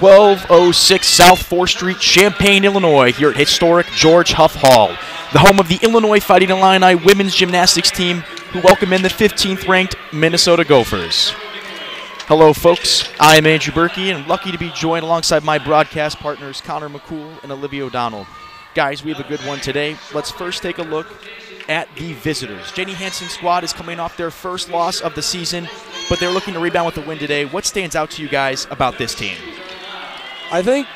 1206 South 4th Street, Champaign, Illinois, here at historic George Huff Hall, the home of the Illinois Fighting Illini women's gymnastics team, who welcome in the 15th ranked Minnesota Gophers. Hello, folks. I am Andrew Berkey, and I'm lucky to be joined alongside my broadcast partners, Connor McCool and Olivia O'Donnell. Guys, we have a good one today. Let's first take a look at the visitors. Jenny Hansen's squad is coming off their first loss of the season, but they're looking to rebound with a win today. What stands out to you guys about this team? I think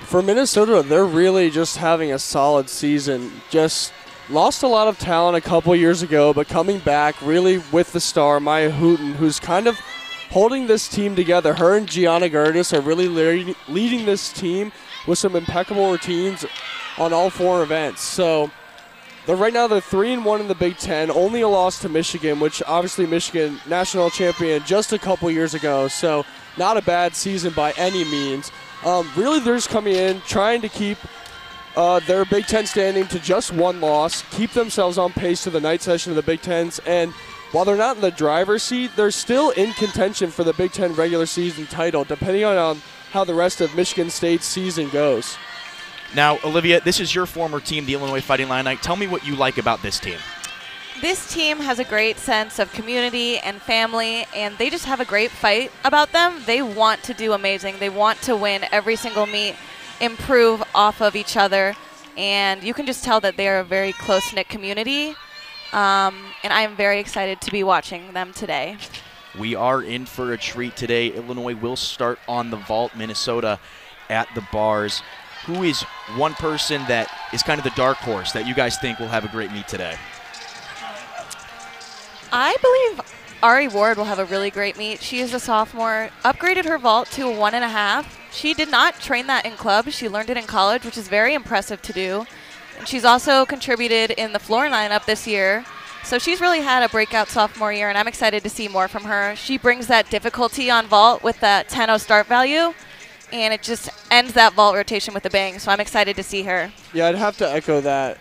for Minnesota, they're really just having a solid season. Just lost a lot of talent a couple years ago, but coming back really with the star, Maya Hooten, who's kind of holding this team together. Her and Gianna Gertis are really leading this team with some impeccable routines on all four events. So right now they're 3-1 in the Big Ten, only a loss to Michigan, which obviously Michigan national champion just a couple years ago. So not a bad season by any means. Really, they're just coming in, trying to keep their Big Ten standing to just one loss, keep themselves on pace to the night session of the Big Tens, and while they're not in the driver's seat, they're still in contention for the Big Ten regular season title, depending on how the rest of Michigan State's season goes. Now, Olivia, this is your former team, the Illinois Fighting Illini. Tell me what you like about this team. This team has a great sense of community and family, and they just have a great fight about them. They want to do amazing. They want to win every single meet, improve off of each other, and you can just tell that they are a very close-knit community, and I am very excited to be watching them today. We are in for a treat today. Illinois will start on the vault, Minnesota at the bars. Who is one person that is kind of the dark horse that you guys think will have a great meet today? I believe Ari Ward will have a really great meet. She is a sophomore, upgraded her vault to a 1.5. She did not train that in club. She learned it in college, which is very impressive to do. And she's also contributed in the floor lineup this year. So she's really had a breakout sophomore year, and I'm excited to see more from her. She brings that difficulty on vault with that 10-0 start value, and it just ends that vault rotation with a bang. So I'm excited to see her. Yeah, I'd have to echo that.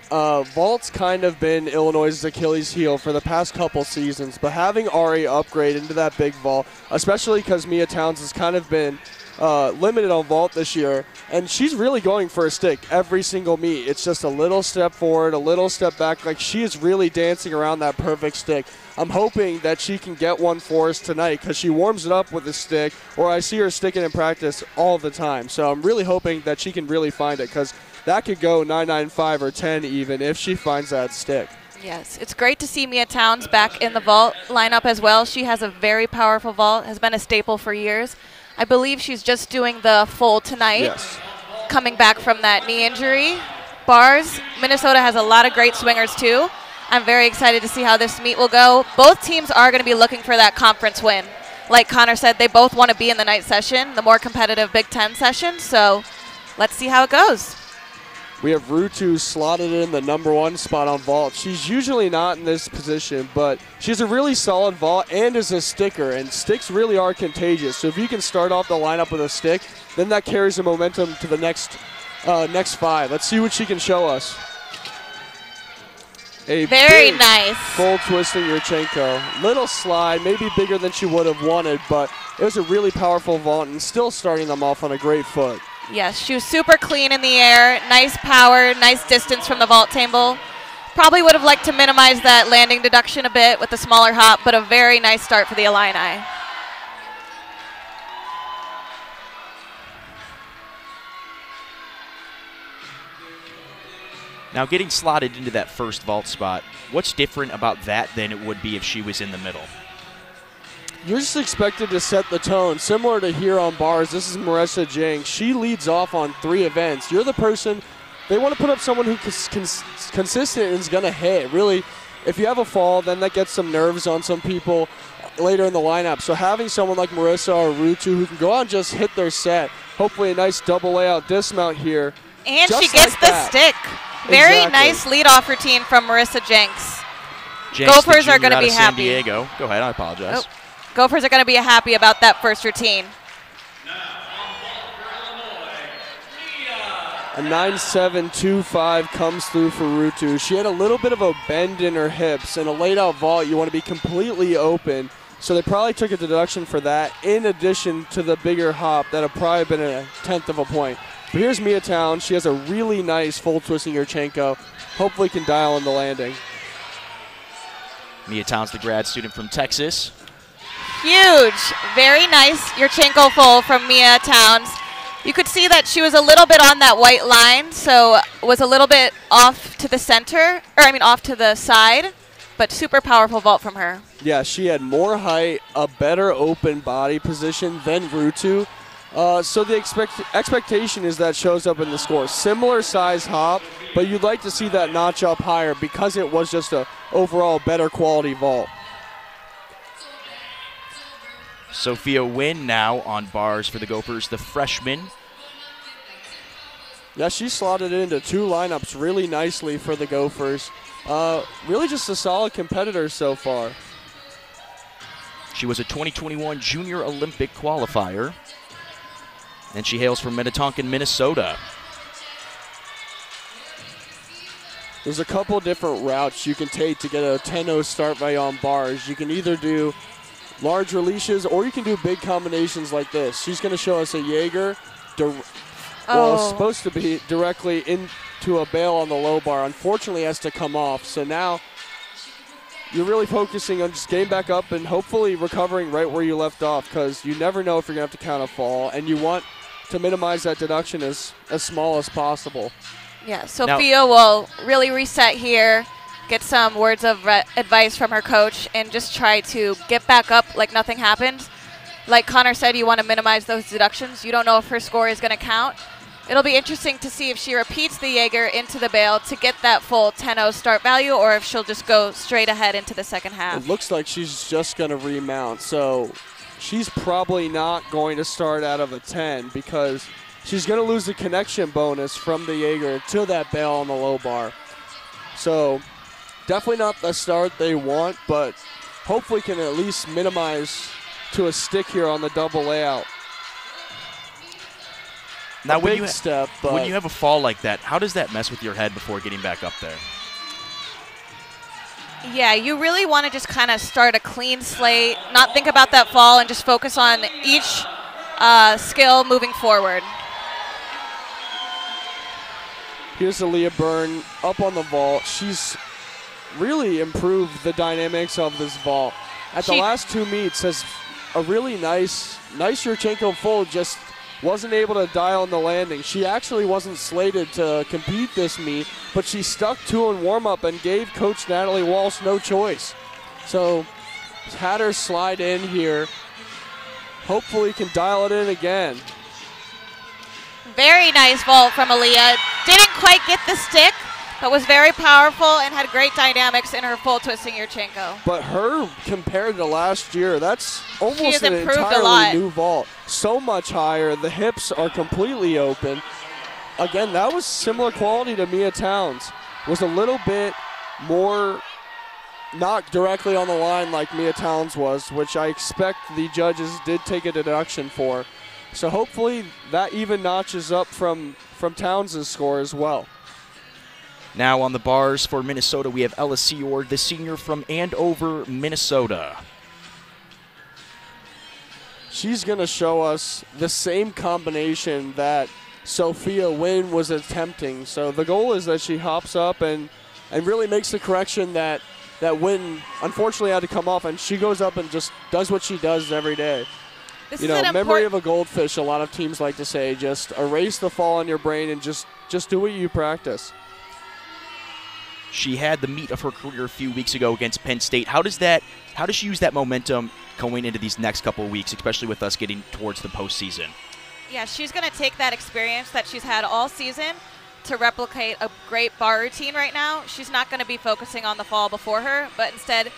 Vault's kind of been Illinois' Achilles heel for the past couple seasons, but having Ari upgrade into that big vault, especially because Mia Towns has kind of been limited on vault this year, and she's really going for a stick every single meet. It's just a little step forward, a little step back. Like, she is really dancing around that perfect stick. I'm hoping that she can get one for us tonight because she warms it up with a stick, or I see her sticking in practice all the time. So I'm really hoping that she can really find it because that could go 9.95 or 10 even if she finds that stick. Yes, it's great to see Mia Towns back in the vault lineup as well. She has a very powerful vault, has been a staple for years. I believe she's just doing the full tonight, yes, coming back from that knee injury. Bars, Minnesota has a lot of great swingers too. I'm very excited to see how this meet will go. Both teams are going to be looking for that conference win. Like Connor said, they both want to be in the night session, the more competitive Big Ten session, so let's see how it goes. We have Ruutu slotted in the #1 spot on vault. She's usually not in this position, but she's a really solid vault and is a sticker, and sticks really are contagious. So if you can start off the lineup with a stick, then that carries the momentum to the next 5. Let's see what she can show us. A very nice full twisting Yurchenko. Little slide, maybe bigger than she would have wanted, but it was a really powerful vault and still starting them off on a great foot. Yes, she was super clean in the air, nice power, nice distance from the vault table. Probably would have liked to minimize that landing deduction a bit with the smaller hop, but a very nice start for the Illini. Now, getting slotted into that first vault spot, what's different about that than it would be if she was in the middle? You're just expected to set the tone. Similar to here on bars, this is Marissa Jang. She leads off on 3 events. You're the person, they want to put up someone who's consistent and is going to hit. Really, if you have a fall, then that gets some nerves on some people later in the lineup. So having someone like Marissa or Ruutu who can go out and just hit their set, hopefully a nice double layout dismount here. And she gets the stick. Very nice leadoff routine from Marissa Jenks. Gophers are going to be happy. San Diego. Go ahead, I apologize. Oh. Gophers are going to be happy about that first routine. A 9.725 comes through for Ruutu. She had a little bit of a bend in her hips. In a laid out vault, you want to be completely open. So they probably took a deduction for that, in addition to the bigger hop that would probably been a 1/10 of a point. But here's Mia Towns. She has a really nice full twisting Yurchenko. Hopefully can dial in the landing. Mia Towns, the grad student from Texas. Huge. Very nice Yurchenko full from Mia Towns. You could see that she was a little bit on that white line, so was a little bit off to the center, off to the side, but super powerful vault from her. Yeah, she had more height, a better open body position than Ruutu. So the expectation is that shows up in the score. Similar size hop, but you'd like to see that notch up higher because it was just a overall better quality vault. Sophia Nguyen now on bars for the Gophers, the freshman. Yeah, she slotted into 2 lineups really nicely for the Gophers. Really just a solid competitor so far. She was a 2021 Junior Olympic qualifier, and she hails from Minnetonka, Minnesota. There's a couple different routes you can take to get a 10-0 start value on bars. You can either do large releases, or you can do big combinations like this. She's going to show us a Jaeger. It's supposed to be directly into a bail on the low bar. Unfortunately, it has to come off. So now you're really focusing on just getting back up and hopefully recovering right where you left off, because you never know if you're going to have to count a fall, and you want to minimize that deduction as small as possible. Yeah, Sophia will really reset here, get some words of advice from her coach, and just try to get back up like nothing happened. Like Connor said, you want to minimize those deductions. You don't know if her score is going to count. It'll be interesting to see if she repeats the Jaeger into the bail to get that full 10-0 start value, or if she'll just go straight ahead into the second half. It looks like she's just going to remount, so she's probably not going to start out of a 10 because she's going to lose the connection bonus from the Jaeger to that bail on the low bar. So definitely not the start they want, but hopefully can at least minimize to a stick here on the double layout. Now, when you have a fall like that, how does that mess with your head before getting back up there? Yeah, you really want to just kind of start a clean slate, not think about that fall, and just focus on each skill moving forward. Here's Aaliyah Byrne up on the vault. She's really improved the dynamics of this vault. At the last 2 meets has a really nice Yurchenko full, just wasn't able to dial on the landing. She actually wasn't slated to compete this meet, but she stuck to in warm-up and gave Coach Natalie Walsh no choice. So had her slide in here. Hopefully can dial it in again. Very nice vault from Aaliyah. Didn't quite get the stick, but was very powerful and had great dynamics in her full twisting Yurchenko. But her, compared to last year, that's almost an improved entirely new vault. So much higher. The hips are completely open. Again, that was similar quality to Mia Towns. Was a little bit more not directly on the line like Mia Towns was, which I expect the judges did take a deduction for. So hopefully that even notches up from Towns' score as well. Now on the bars for Minnesota, we have Ella Seord, the senior from Andover, Minnesota. She's going to show us the same combination that Sophia Nguyen was attempting. So the goal is that she hops up and really makes the correction that Nguyen unfortunately had to come off, and she goes up and just does what she does every day. You know, memory of a goldfish, a lot of teams like to say, just erase the fall on your brain and just do what you practice. She had the meet of her career a few weeks ago against Penn State. How does she use that momentum going into these next couple of weeks, especially with us getting towards the postseason? Yeah, she's going to take that experience that she's had all season to replicate a great bar routine right now. She's not going to be focusing on the fall before her, but instead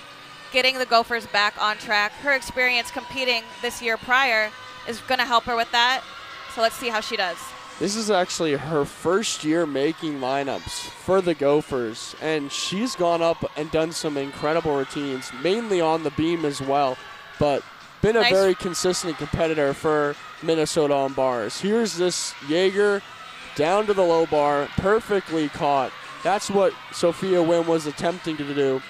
getting the Gophers back on track. Her experience competing this year prior is going to help her with that. So let's see how she does. This is actually her first year making lineups for the Gophers, and she's gone up and done some incredible routines, mainly on the beam as well, but been a very consistent competitor for Minnesota on bars. Here's this Jaeger down to the low bar, perfectly caught. That's what Sophia Nguyen was attempting to do.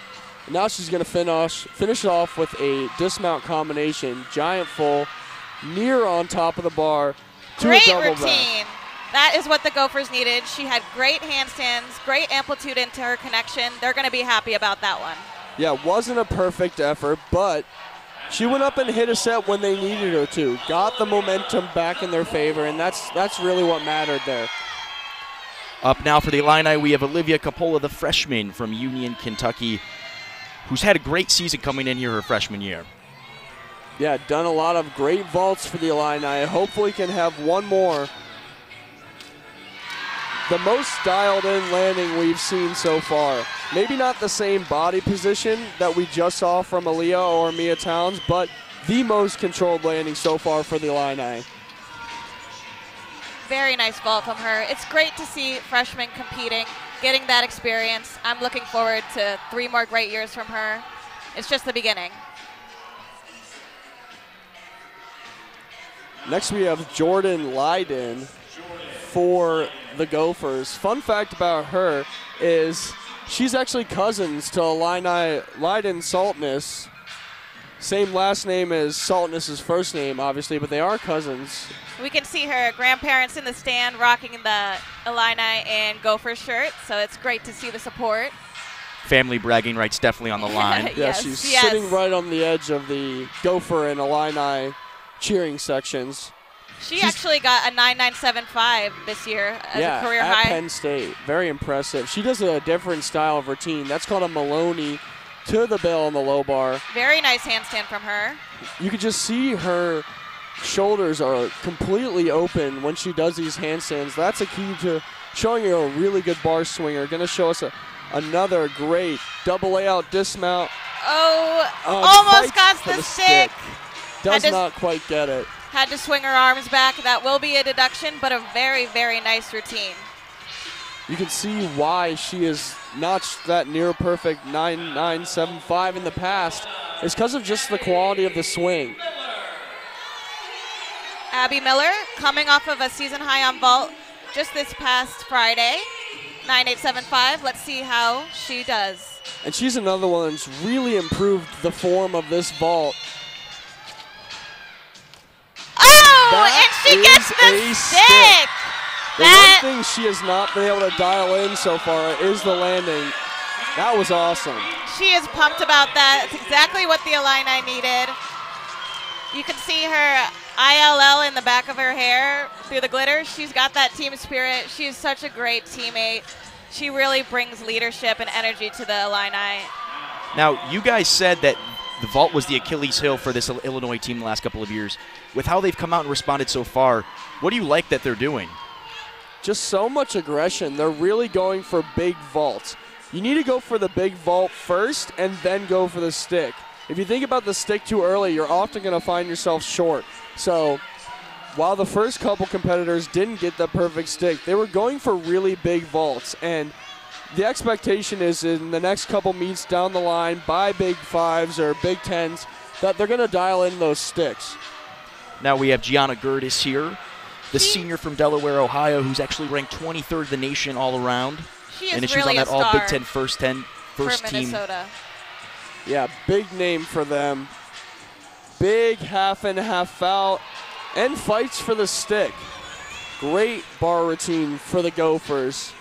Now she's going to finish off with a dismount combination, giant full, near on top of the bar, to Great a double routine. back. That is what the Gophers needed. She had great handstands, great amplitude into her connection. They're going to be happy about that one. Yeah, wasn't a perfect effort, but she went up and hit a set when they needed her to. Got the momentum back in their favor, and that's really what mattered there. Up now for the Illini, we have Olivia Coppola, the freshman from Union, Kentucky, who's had a great season coming in here her freshman year. Yeah, done a lot of great vaults for the Illini. Hopefully can have one more. The most dialed-in landing we've seen so far. Maybe not the same body position that we just saw from Aaliyah or Mia Towns, but the most controlled landing so far for the Illini. Very nice vault from her. It's great to see freshmen competing, getting that experience. I'm looking forward to 3 more great years from her. It's just the beginning. Next we have Jordan Leiden for the Gophers. Fun fact about her is she's actually cousins to Illini Leiden Saltness. Same last name as Saltness's first name, obviously, but they are cousins. We can see her grandparents in the stand rocking the Illini and Gopher shirt, so it's great to see the support. Family bragging rights definitely on the line. Yeah, Yes, she's yes. sitting right on the edge of the Gopher and Illini cheering sections. She actually got a 9.975 this year as a career at high. Penn State. Very impressive. She does a different style of routine. That's called a Maloney to the bell on the low bar. Very nice handstand from her. You could just see her shoulders are completely open when she does these handstands. That's a key to showing you a really good bar swinger. Going to show us another great double layout dismount. Oh, almost Fights got for the stick. Does Had to- not quite get it. Had to swing her arms back. That will be a deduction, but a very, very nice routine. You can see why she has notched that near perfect 9.975 in the past. It's because of just the quality of the swing. Abby Miller coming off of a season high on vault just this past Friday, 9.875. Let's see how she does. And she's another one that's really improved the form of this vault. Oh, and she is gets the a stick. The That one thing she has not been able to dial in so far is the landing. That was awesome. she is pumped about that. It's exactly what the Illini needed. You can see her ILL in the back of her hair through the glitter. She's got that team spirit. She's such a great teammate. She really brings leadership and energy to the Illini. Now, you guys said that the vault was the Achilles heel for this Illinois team the last couple of years. With how they've come out and responded so far, what do you like that they're doing? Just so much aggression. They're really going for big vaults. You need to go for the big vault first and then go for the stick. If you think about the stick too early, you're often going to find yourself short. So while the first couple competitors didn't get the perfect stick, they were going for really big vaults. And the expectation is in the next couple meets down the line by Big Fives or Big Tens that they're going to dial in those sticks. Now we have Gianna Gertis here, the senior from Delaware, Ohio, who's actually ranked 23rd in the nation all around. She is And she's really on a that all star Big Ten first for team. Minnesota. Yeah, big name for them. Big half and half out and fights for the stick. Great bar routine for the Gophers.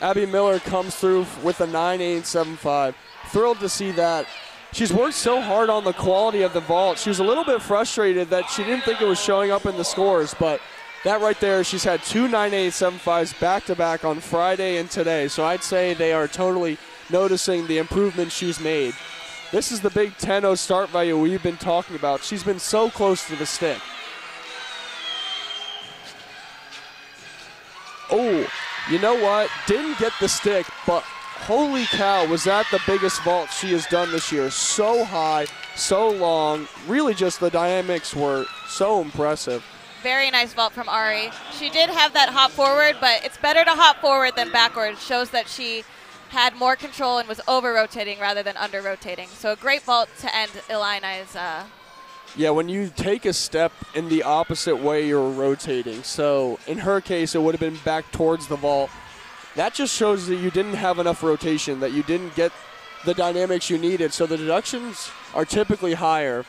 Abby Miller comes through with a 9.875. Thrilled to see that. She's worked so hard on the quality of the vault. She was a little bit frustrated that she didn't think it was showing up in the scores, but that right there, she's had two 9.875s back-to-back on Friday and today. So I'd say they are totally noticing the improvements she's made. This is the big 10-0 start value we've been talking about. She's been so close to the stick. Oh, you know what? Didn't get the stick, but holy cow, was that the biggest vault she has done this year. So high, so long. Really just the dynamics were so impressive. Very nice vault from Ari. She did have that hop forward, but it's better to hop forward than backward. Shows that she had more control and was over-rotating rather than under-rotating. So a great vault to end Illini's. Yeah, when you take a step in the opposite way, you're rotating. So in her case, it would have been back towards the vault. that just shows that you didn't have enough rotation, that you didn't get the dynamics you needed. So the deductions are typically higher.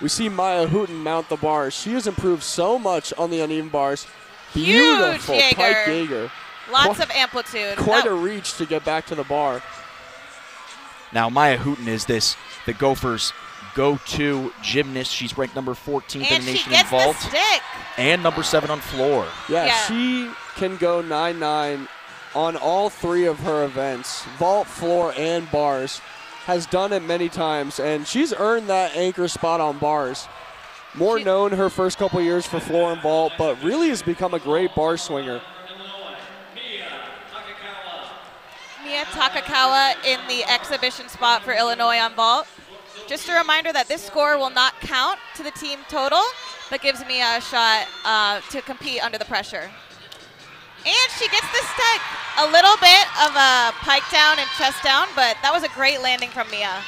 We see Maya Hooten mount the bars. She has improved so much on the uneven bars. Beautiful Huge pike Jaeger. Lots of amplitude. Quite a reach to get back to the bar. Now, Maya Hooten is the Gophers' go-to gymnast. She's ranked number 14th in the nation in vault. The stick. And number 7 on floor. Yeah, she can go 9-9 on all 3 of her events, vault, floor, and bars. Has done it many times, and she's earned that anchor spot on bars. More known her first couple years for floor and vault, but really has become a great bar swinger. Mia Takakawa in the exhibition spot for Illinois on vault. Just a reminder that this score will not count to the team total, but gives Mia a shot to compete under the pressure. And she gets the stick. A little bit of a pike down and chest down, but that was a great landing from Mia.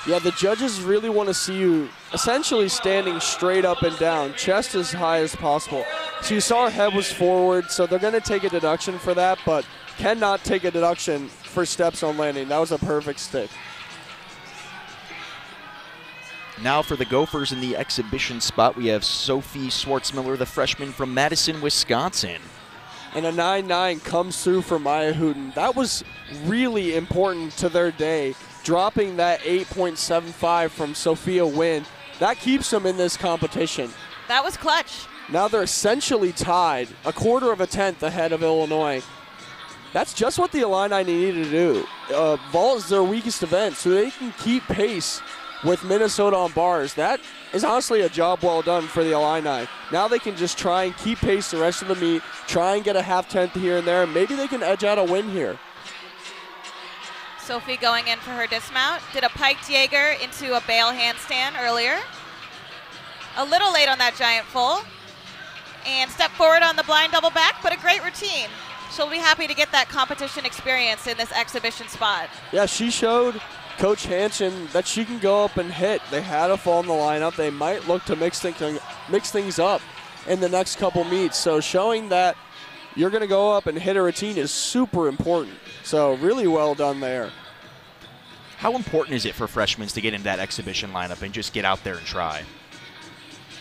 Yeah, the judges really want to see you essentially standing straight up and down, chest as high as possible. So you saw her head was forward, so they're going to take a deduction for that, but cannot take a deduction for steps on landing. That was a perfect stick. Now for the Gophers in the exhibition spot, we have Sophie Schwartzmiller, the freshman from Madison, Wisconsin. And a 9-9 comes through for Maya Hooten. That was really important to their day, dropping that 8.75 from Sophia Wynn. That keeps them in this competition. That was clutch. Now they're essentially tied, a quarter of a tenth ahead of Illinois. That's just what the Illini needed to do. Vault is their weakest event, so they can keep pace with Minnesota on bars. That is honestly a job well done for the Illini. Now they can just try and keep pace the rest of the meet, try and get a half-tenth here and there, and maybe they can edge out a win here. Sophie going in for her dismount. Did a piked Jaeger into a bail handstand earlier. A little late on that giant full. And step forward on the blind double back, but a great routine. She'll be happy to get that competition experience in this exhibition spot. Yeah, she showed Coach Hansen that she can go up and hit. They had a fall in the lineup. They might look to mix things up in the next couple meets. So showing that you're going to go up and hit a routine is super important. So really well done there. How important is it for freshmen to get into that exhibition lineup and just get out there and try?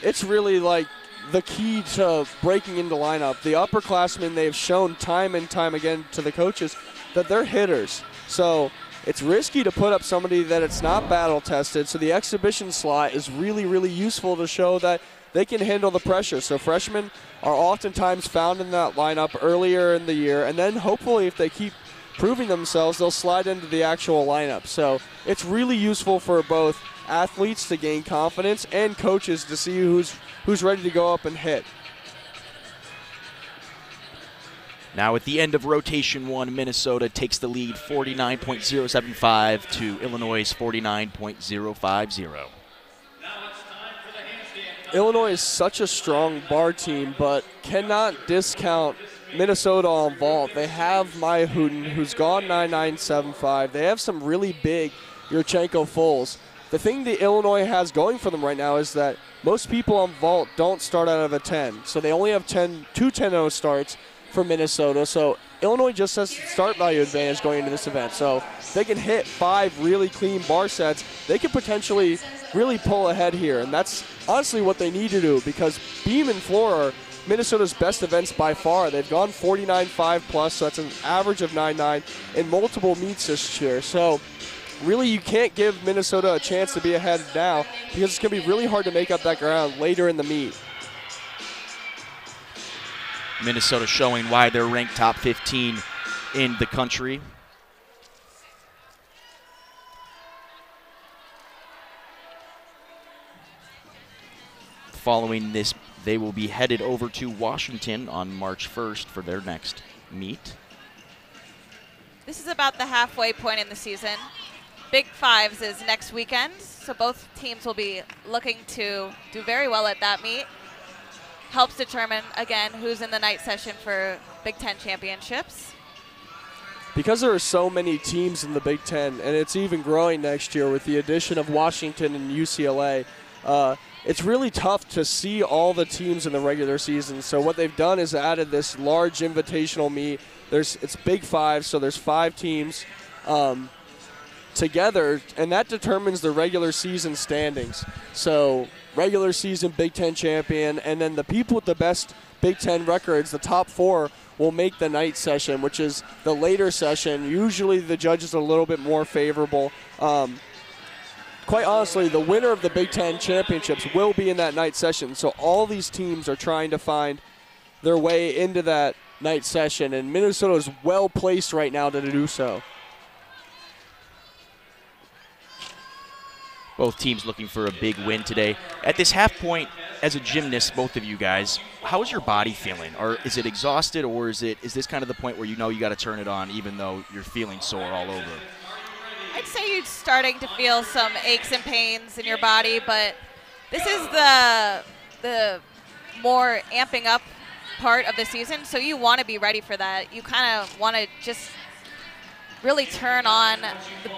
It's really like the key to breaking into lineup. The upperclassmen, they've shown time and time again to the coaches that they're hitters. So it's risky to put up somebody that it's not battle tested. So the exhibition slot is really, really useful to show that they can handle the pressure. So freshmen are oftentimes found in that lineup earlier in the year, and then hopefully if they keep proving themselves, they'll slide into the actual lineup. So it's really useful for both athletes to gain confidence and coaches to see who's ready to go up and hit. Now at the end of rotation 1, Minnesota takes the lead 49.075 to Illinois' 49.050. Illinois is such a strong bar team, but cannot discount Minnesota on vault. They have Maya Hooten, who's gone 9.975. They have some really big Yurchenko fulls. The thing that Illinois has going for them right now is that most people on vault don't start out of a 10. So they only have two 10-0 starts for Minnesota. So Illinois just has start value advantage going into this event. So if they can hit 5 really clean bar sets, they could potentially really pull ahead here. And that's honestly what they need to do, because beam and floor are Minnesota's best events by far. They've gone 49.5 plus, so that's an average of 9.9 in multiple meets this year. So really you can't give Minnesota a chance to be ahead now, because it's going to be really hard to make up that ground later in the meet. Minnesota showing why they're ranked top 15 in the country. Following this, they will be headed over to Washington on March 1st for their next meet. This is about the halfway point in the season. Big Fives is next weekend, so both teams will be looking to do very well at that meet. Helps determine, again, who's in the night session for Big Ten championships. Because there are so many teams in the Big Ten, and it's even growing next year with the addition of Washington and UCLA, it's really tough to see all the teams in the regular season. So what they've done is added this large invitational meet. It's Big Five, so there's 5 teams together, and that determines the regular season standings. So regular season Big Ten champion, and then the people with the best Big Ten records, the top 4, will make the night session, which is the later session. Usually the judges are a little bit more favorable. Quite honestly, the winner of the Big Ten championships will be in that night session. So all these teams are trying to find their way into that night session, and Minnesota is well placed right now to do so. Both teams looking for a big win today. At this half point, as a gymnast, both of you guys, how is your body feeling? Or is it exhausted, or is this kind of the point where you know you got to turn it on even though you're feeling sore all over? I'd say you're starting to feel some aches and pains in your body, but this is the more amping up part of the season, so you want to be ready for that. You kind of want to just really turn on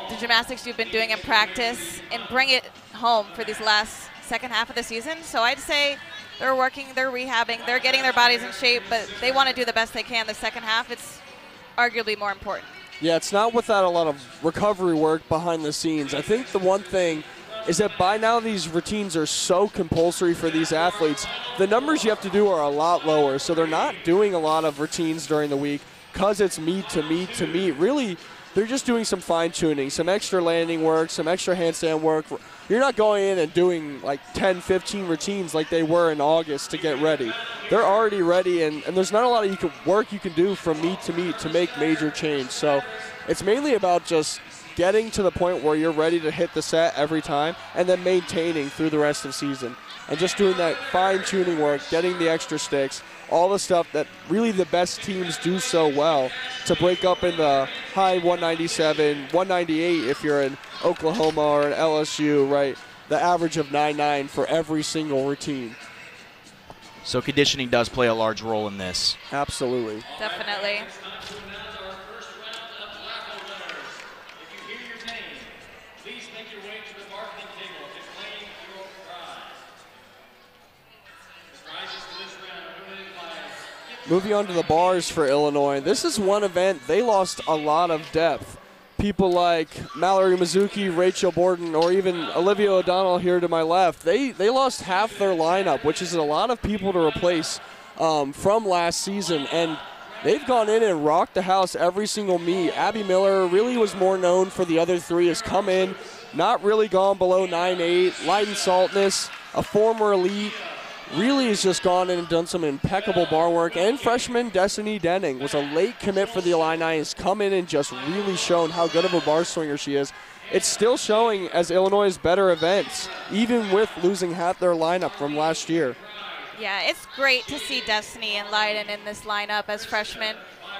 the gymnastics you've been doing in practice and bring it home for these last second half of the season. So I'd say they're working, they're rehabbing, they're getting their bodies in shape, but they want to do the best they can the second half. It's arguably more important. Yeah, it's not without a lot of recovery work behind the scenes. I think the one thing is that by now these routines are so compulsory for these athletes. The numbers you have to do are a lot lower, so they're not doing a lot of routines during the week because it's meet to meet to meet. Really, they're just doing some fine-tuning, some extra landing work, some extra handstand work. You're not going in and doing like 10, 15 routines like they were in August to get ready. They're already ready, and there's not a lot of work you can do from meet to make major change. So it's mainly about just getting to the point where you're ready to hit the set every time and then maintaining through the rest of the season. And just doing that fine-tuning work, getting the extra sticks, all the stuff that really the best teams do so well to break up in the high 197, 198 if you're in Oklahoma or an LSU, right? The average of 9.9 for every single routine. So conditioning does play a large role in this. Absolutely. Definitely. Moving on to the bars for Illinois, this is one event they lost a lot of depth. People like Mallory Mizuki, Rachel Borden, or even Olivia O'Donnell here to my left, they lost half their lineup, which is a lot of people to replace from last season. And they've gone in and rocked the house every single meet. Abby Miller really was more known for the other 3, has come in, not really gone below 9.8. Leiden Saltness, a former elite, really has just gone in and done some impeccable bar work. And freshman Destiny Denning was a late commit for the Illini, has come in and just really shown how good of a bar swinger she is. It's still showing as Illinois' better events, even with losing half their lineup from last year. Yeah, it's great to see Destiny and Leiden in this lineup as freshmen.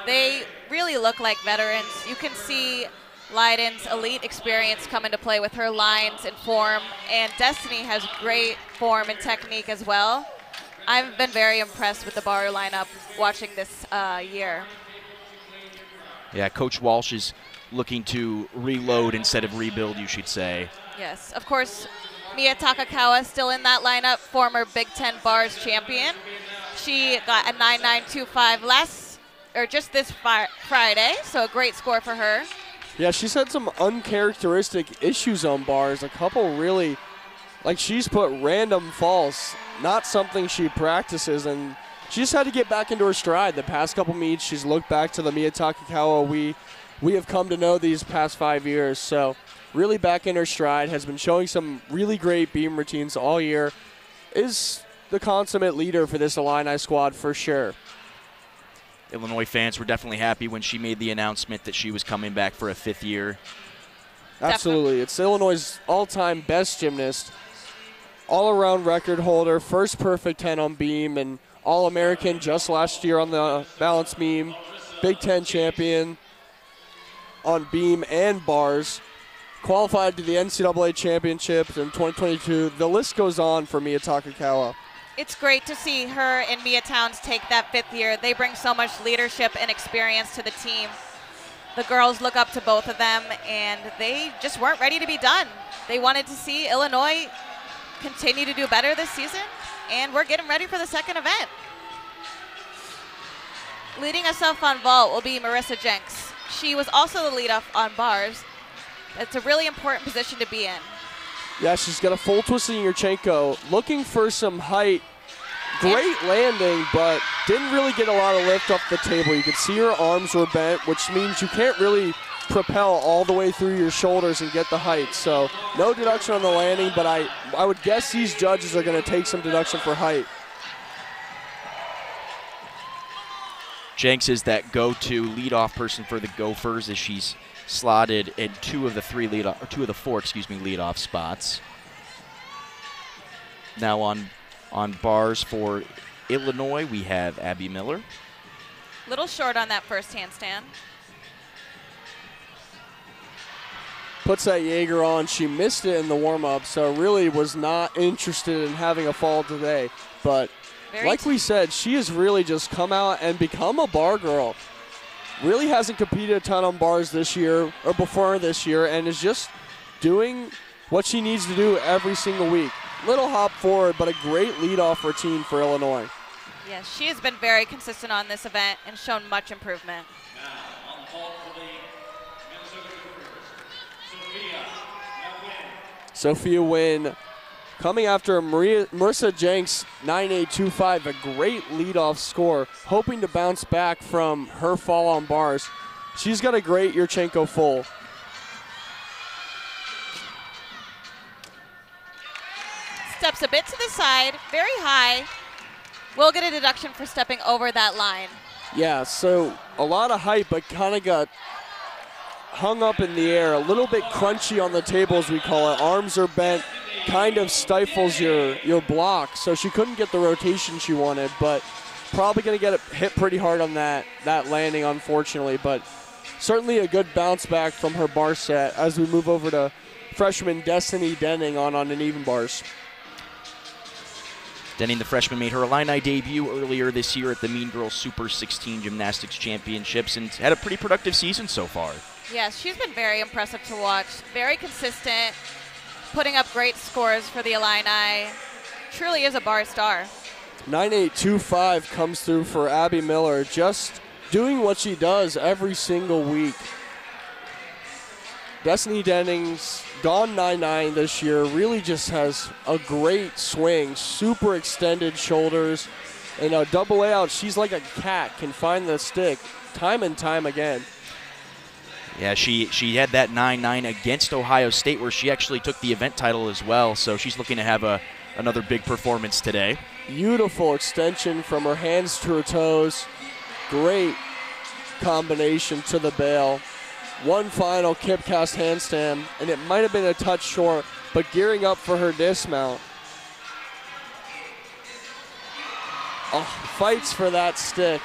They really look like veterans. You can see Leiden's elite experience come into play with her lines and form, and Destiny has great form and technique as well. I've been very impressed with the bar lineup watching this year. Yeah, Coach Walsh is looking to reload instead of rebuild, you should say. Yes, of course, Mia Takakawa still in that lineup, former Big Ten bars champion. She got a 9.925 just this Friday, so a great score for her. Yeah, she's had some uncharacteristic issues on bars. A couple really, like she's put random falls, not something she practices, and she just had to get back into her stride. The past couple meets, she's looked back to the Mia Takakawa we have come to know these past 5 years. So really back in her stride, has been showing some really great beam routines all year. Is the consummate leader for this Illini squad for sure. Illinois fans were definitely happy when she made the announcement that she was coming back for a 5th year. Absolutely. It's Illinois' all-time best gymnast, all-around record holder, first perfect 10 on beam, and All-American just last year on the balance beam, Big Ten champion on beam and bars, qualified to the NCAA championships in 2022. The list goes on for Mia Takakawa. It's great to see her and Mia Towns take that 5th year. They bring so much leadership and experience to the team. The girls look up to both of them, and they just weren't ready to be done. They wanted to see Illinois continue to do better this season, and we're getting ready for the second event. Leading us off on vault will be Marissa Jenks. She was also the lead off on bars. It's a really important position to be in. Yeah, she's got a full twist in Yurchenko, looking for some height. Great landing, but didn't really get a lot of lift off the table. You could see her arms were bent, which means you can't really propel all the way through your shoulders and get the height. So no deduction on the landing, but I would guess these judges are going to take some deduction for height. Jenks is that go-to leadoff person for the Gophers as she's slotted in two of the four leadoff spots. Now on bars for Illinois, we have Abby Miller. Little short on that first handstand. Puts that Jaeger on. She missed it in the warm-up, so really was not interested in having a fall today. But like we said, she has really just come out and become a bar girl. Really hasn't competed a ton on bars this year or before this year, and is just doing what she needs to do every single week. Little hop forward, but a great leadoff routine for Illinois. Yes, she has been very consistent on this event and shown much improvement. Sophia Wynn coming after Marissa Jenks, 9.825, a great leadoff score, hoping to bounce back from her fall on bars. She's got a great Yurchenko full. Steps a bit to the side, very high. We'll get a deduction for stepping over that line. Yeah, so a lot of height, but kind of got hung up in the air, a little bit crunchy on the table, as we call it. Arms are bent, kind of stifles your block, so she couldn't get the rotation she wanted, but probably going to get hit pretty hard on that landing, unfortunately. But certainly a good bounce back from her bar set as we move over to freshman Destiny Denning on uneven bars. Denning, the freshman, made her Illini debut earlier this year at the Mean Girls Super 16 Gymnastics Championships and had a pretty productive season so far. Yes, she's been very impressive to watch. Very consistent, putting up great scores for the Illini. Truly is a bar star. 9.825 comes through for Abby Miller, just doing what she does every single week. Destiny Denning's gone 9.9 this year, really just has a great swing, super extended shoulders, and a double layout. She's like a cat, can find the stick time and time again. Yeah, she had that 9.9 against Ohio State where she actually took the event title as well, so she's looking to have another big performance today. Beautiful extension from her hands to her toes. Great combination to the bail. One final kip cast handstand, and it might have been a touch short, but gearing up for her dismount. Oh, fights for that stick.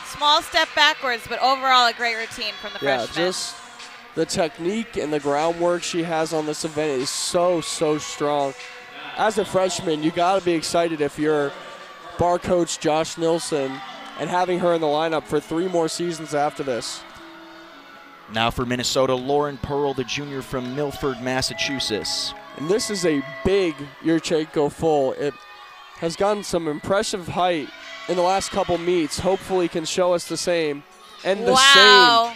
Small step backwards, but overall a great routine from the freshman. Yeah, just the technique and the groundwork she has on this event is so strong. As a freshman, you got to be excited if you're bar coach Josh Nilsson and having her in the lineup for 3 more seasons after this. Now for Minnesota, Lauren Pearl, the junior from Milford, Massachusetts. And this is a big Yurchenko full. It has gotten some impressive height in the last couple meets. Hopefully can show us the same. And the wow.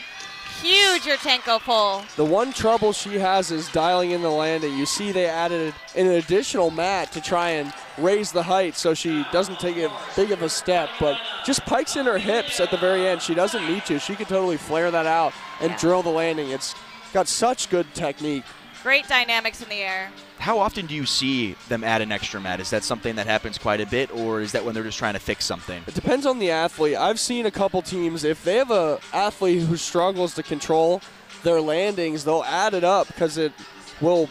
Huge Yurchenko pull. The one trouble she has is dialing in the landing. You see they added an additional mat to try and raise the height so she doesn't take a big of a step, but just pikes in her hips at the very end. She doesn't need to. She could totally flare that out and drill the landing. It's got such good technique. Great dynamics in the air. How often do you see them add an extra mat? Is that something that happens quite a bit, or is that when they're just trying to fix something? It depends on the athlete. I've seen a couple teams, if they have an athlete who struggles to control their landings, they'll add it up because it will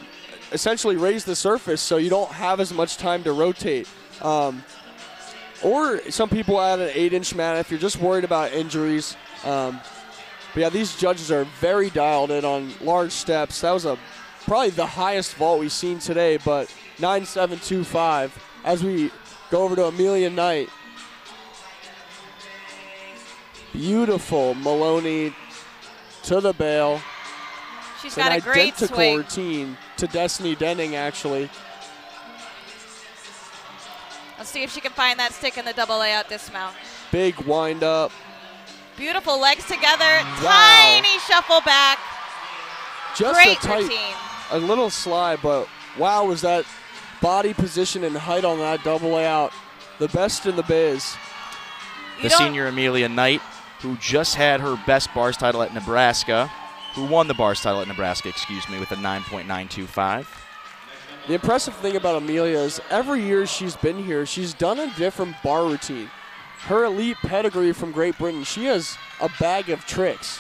essentially raise the surface so you don't have as much time to rotate. Or some people add an 8-inch mat if you're just worried about injuries. But yeah, these judges are very dialed in on large steps. That was probably the highest vault we've seen today, but 9.725 as we go over to Amelia Knight. Beautiful Maloney to the bail. She's It's got an a great identical swing. routine to Destiny Denning, actually. Let's see if she can find that stick in the double layout dismount. Big wind up. Beautiful legs together. Wow. Tiny shuffle back. Just Great a tight, routine. a little slide, but wow, was that body position and height on that double layout the best in the biz. You The don't- senior Amelia Knight, who just had her best bars title at Nebraska, who won the bars title at Nebraska, with a 9.925. The impressive thing about Amelia is every year she's been here, she's done a different bar routine. Her elite pedigree from Great Britain, she has a bag of tricks.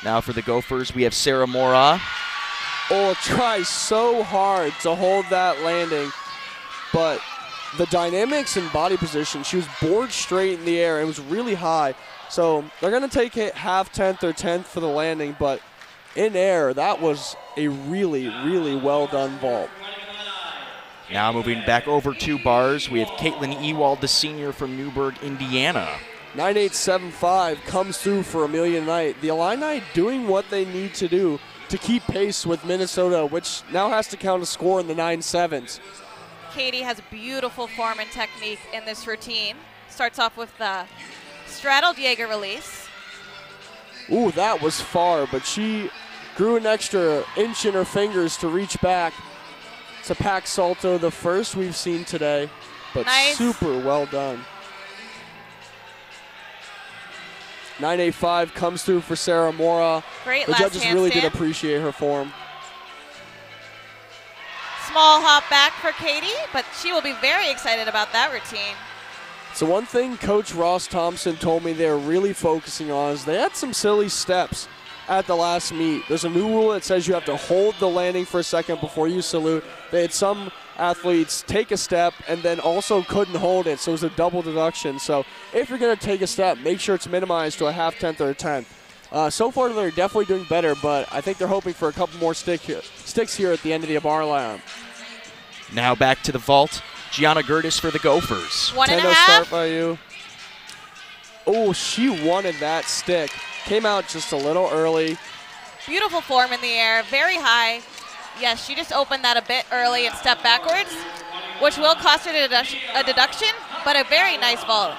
Now for the Gophers, we have Sarah Mora. Oh, tries so hard to hold that landing, but the dynamics and body position, she was board straight in the air. It was really high. So they're going to take it half tenth or 10th for the landing, but in air, that was a really, really well done vault. Now moving back over 2 bars, we have Caitlin Ewald, the senior from Newburgh, Indiana. 9875 comes through for Amelia Knight. The Illini doing what they need to do to keep pace with Minnesota, which now has to count a score in the 9-7s. Katie has beautiful form and technique in this routine. Starts off with the straddled Jaeger release. Ooh, that was far, but she grew an extra inch in her fingers to reach back. It's a pack salto, the first we've seen today, but Nice. super well done. 985 comes through for Sarah Mora. Great The last judges really did handstand. appreciate her form. Small hop back for Katie, but she will be very excited about that routine. So one thing Coach Ross Thompson told me they're really focusing on is they had some silly steps at the last meet. There's a new rule that says you have to hold the landing for a second before you salute. They had some athletes take a step and then also couldn't hold it, so it was a double deduction. So if you're going to take a step, make sure it's minimized to a half tenth or a tenth. So far, they're definitely doing better, but I think they're hoping for a couple more sticks here at the end of the bar line. Now back to the vault, Gianna Gertis for the Gophers. 1.5. start by you. Oh, she wanted that stick. Came out just a little early. Beautiful form in the air, very high. Yes, she just opened that a bit early and stepped backwards, which will cost her a deduction, but a very nice vault.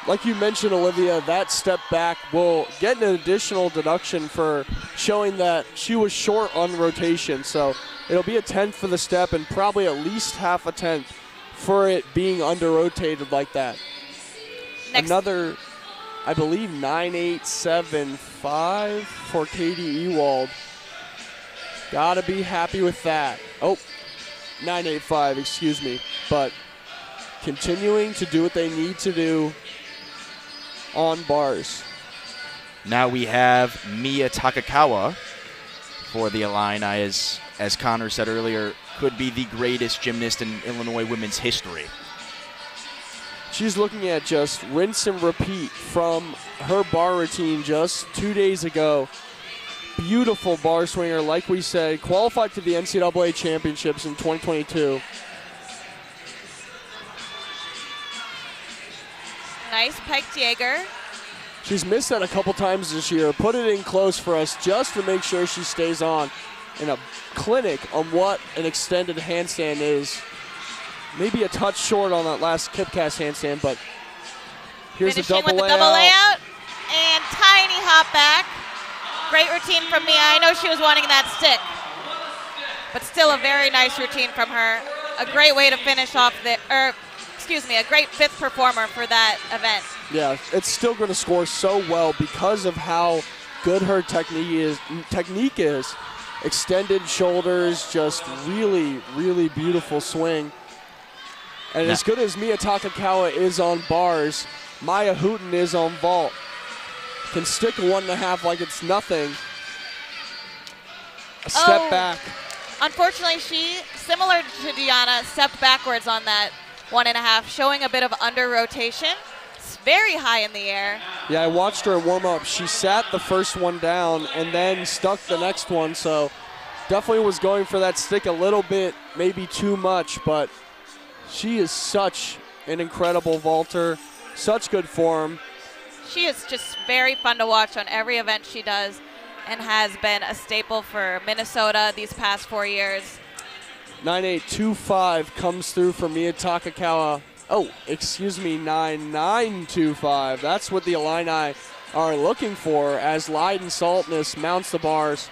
Like you mentioned, Olivia, that step back will get an additional deduction for showing that she was short on rotation. So it'll be a 10th for the step and probably at least half a 10th for it being under-rotated like that. Next. Another, I believe, 9875 for Katie Ewald. Gotta be happy with that. Oh, 985, excuse me. But continuing to do what they need to do on bars. Now we have Mia Takakawa for the Illini, as Connor said earlier, could be the greatest gymnast in Illinois women's history. She's looking at just rinse and repeat from her bar routine just 2 days ago. Beautiful bar swinger, like we said, qualified to the NCAA championships in 2022. Nice piked Jaeger. She's missed that a couple times this year. Put it in close for us just to make sure she stays on in a clinic on what an extended handstand is. Maybe a touch short on that last Kipcast handstand, but here's the Finishing double with the layout. double layout and tiny hop back. Great routine from Mia. I know she was wanting that stick, but still a very nice routine from her. A great way to finish off a great 5th performer for that event. Yeah, it's still going to score so well because of how good her technique is. Extended shoulders, just really, really beautiful swing. And as good as Mia Takakawa is on bars, Maya Hooten is on vault. Can stick a 1.5 like it's nothing. A step back. Unfortunately, she, similar to Gianna, stepped backwards on that 1.5, showing a bit of under rotation. It's very high in the air. Yeah, I watched her warm up. She sat the first one down and then stuck the next one, so definitely was going for that stick a little bit, maybe too much, but she is such an incredible vaulter, such good form. She is just very fun to watch on every event she does and has been a staple for Minnesota these past 4 years. 9825 comes through for Mia Takakawa. Oh, excuse me, 9925. That's what the Illini are looking for as Leiden Saltness mounts the bars.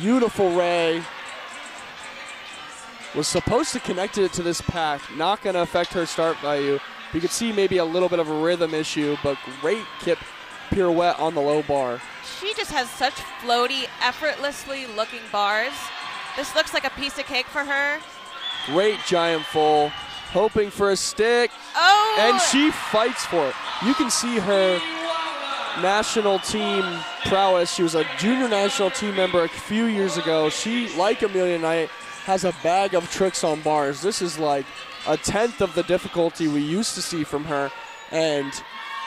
Beautiful Ray. Was supposed to connect it to this pack. Not going to affect her start value. You could see maybe a little bit of a rhythm issue, but great kip pirouette on the low bar. She just has such floaty, effortlessly looking bars. This looks like a piece of cake for her. Great giant full. Hoping for a stick. Oh! And she fights for it. You can see her national team prowess. She was a junior national team member a few years ago. She, like Amelia Knight, has a bag of tricks on bars. This is like a tenth of the difficulty we used to see from her. And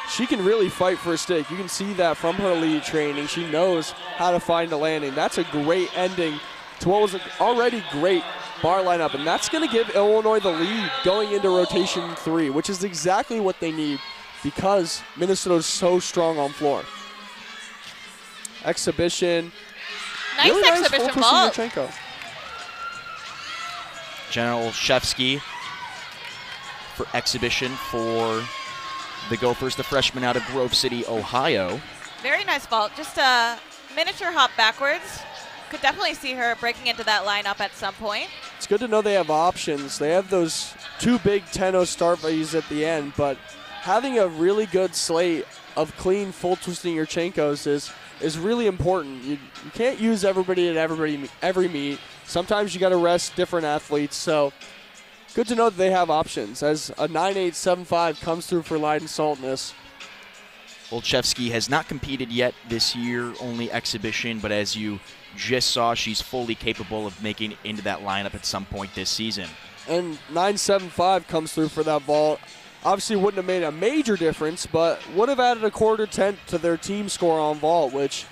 she can really fight for a stick. You can see that from her lead training. She knows how to find a landing. That's a great ending to what was an already great bar lineup. And that's going to give Illinois the lead going into rotation 3, which is exactly what they need because Minnesota is so strong on floor. Exhibition. Nice really exhibition nice full vault. twist Yurchenko. Jenna Olszewski for exhibition for the Gophers, the freshman out of Grove City, Ohio. Very nice vault. Just a miniature hop backwards. Could definitely see her breaking into that lineup at some point. It's good to know they have options. They have those two big 10-0 start values at the end, but having a really good slate of clean full twisting Yurchenkos is really important. You can't use everybody at every meet. Sometimes you got to rest different athletes, so good to know that they have options as a 9875 comes through for Leiden Saltness. Olszewski has not competed yet this year, only exhibition, but as you just saw, she's fully capable of making it into that lineup at some point this season. And 975 comes through for that vault. Obviously wouldn't have made a major difference, but would have added a quarter tenth to their team score on vault, which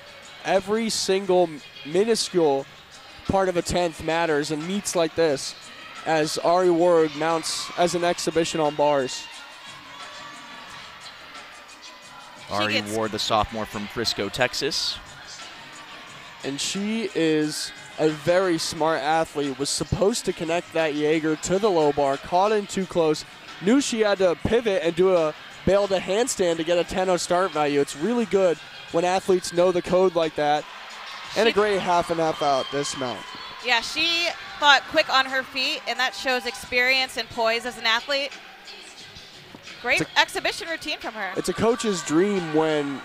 every single minuscule part of a tenth matters in meets like this, as Ari Ward mounts as an exhibition on bars. Ari Ward, the sophomore from Frisco, Texas. And she is a very smart athlete, was supposed to connect that Jaeger to the low bar, caught in too close, knew she had to pivot and do a bail to handstand to get a 10-0 start value. It's really good when athletes know the code like that. And a great half and half out dismount. Yeah, she thought quick on her feet, and that shows experience and poise as an athlete. Great exhibition routine from her. It's a coach's dream when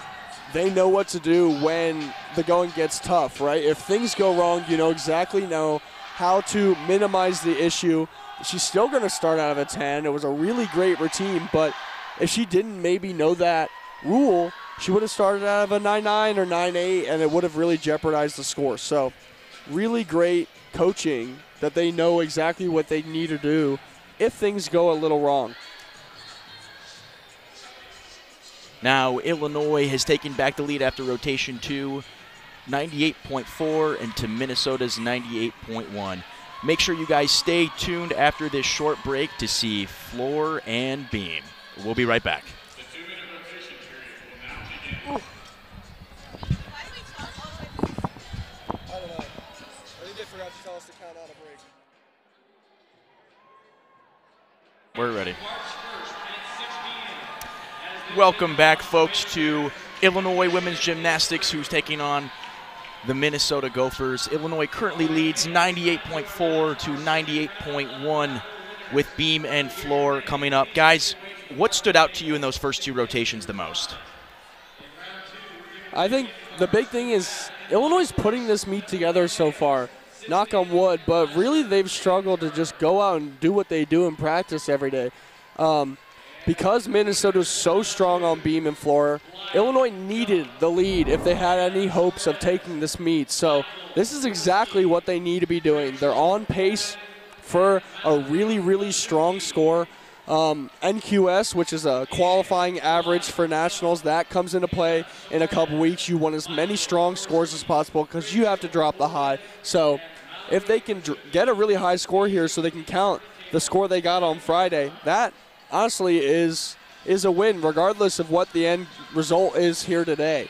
they know what to do when the going gets tough, right? If things go wrong, you exactly know how to minimize the issue. She's still going to start out of a 10. It was a really great routine, but if she didn't maybe know that rule, she would have started out of a 9-9 or 9-8, and it would have really jeopardized the score. So really great coaching that they know exactly what they need to do if things go a little wrong. Now, Illinois has taken back the lead after rotation 2, 98.4 into Minnesota's 98.1. Make sure you guys stay tuned after this short break to see floor and beam. We'll be right back. The 2-minute rotation period will now begin. I don't know. I think they forgot to tell us to count out a break. We're ready. Welcome back, folks, to Illinois women's gymnastics, who's taking on the Minnesota Gophers. Illinois currently leads 98.4 to 98.1 with beam and floor coming up. Guys, what stood out to you in those first two rotations the most? I think the big thing is Illinois is putting this meet together so far. Knock on wood, but really they've struggled to just go out and do what they do in practice every day. Because Minnesota is so strong on beam and floor, Illinois needed the lead if they had any hopes of taking this meet. So this is exactly what they need to be doing. They're on pace for a really, really strong score. NQS, which is a qualifying average for nationals, that comes into play in a couple weeks. You want as many strong scores as possible because you have to drop the high. So if they can get a really high score here so they can count the score they got on Friday, that honestly is a win regardless of what the end result is here today.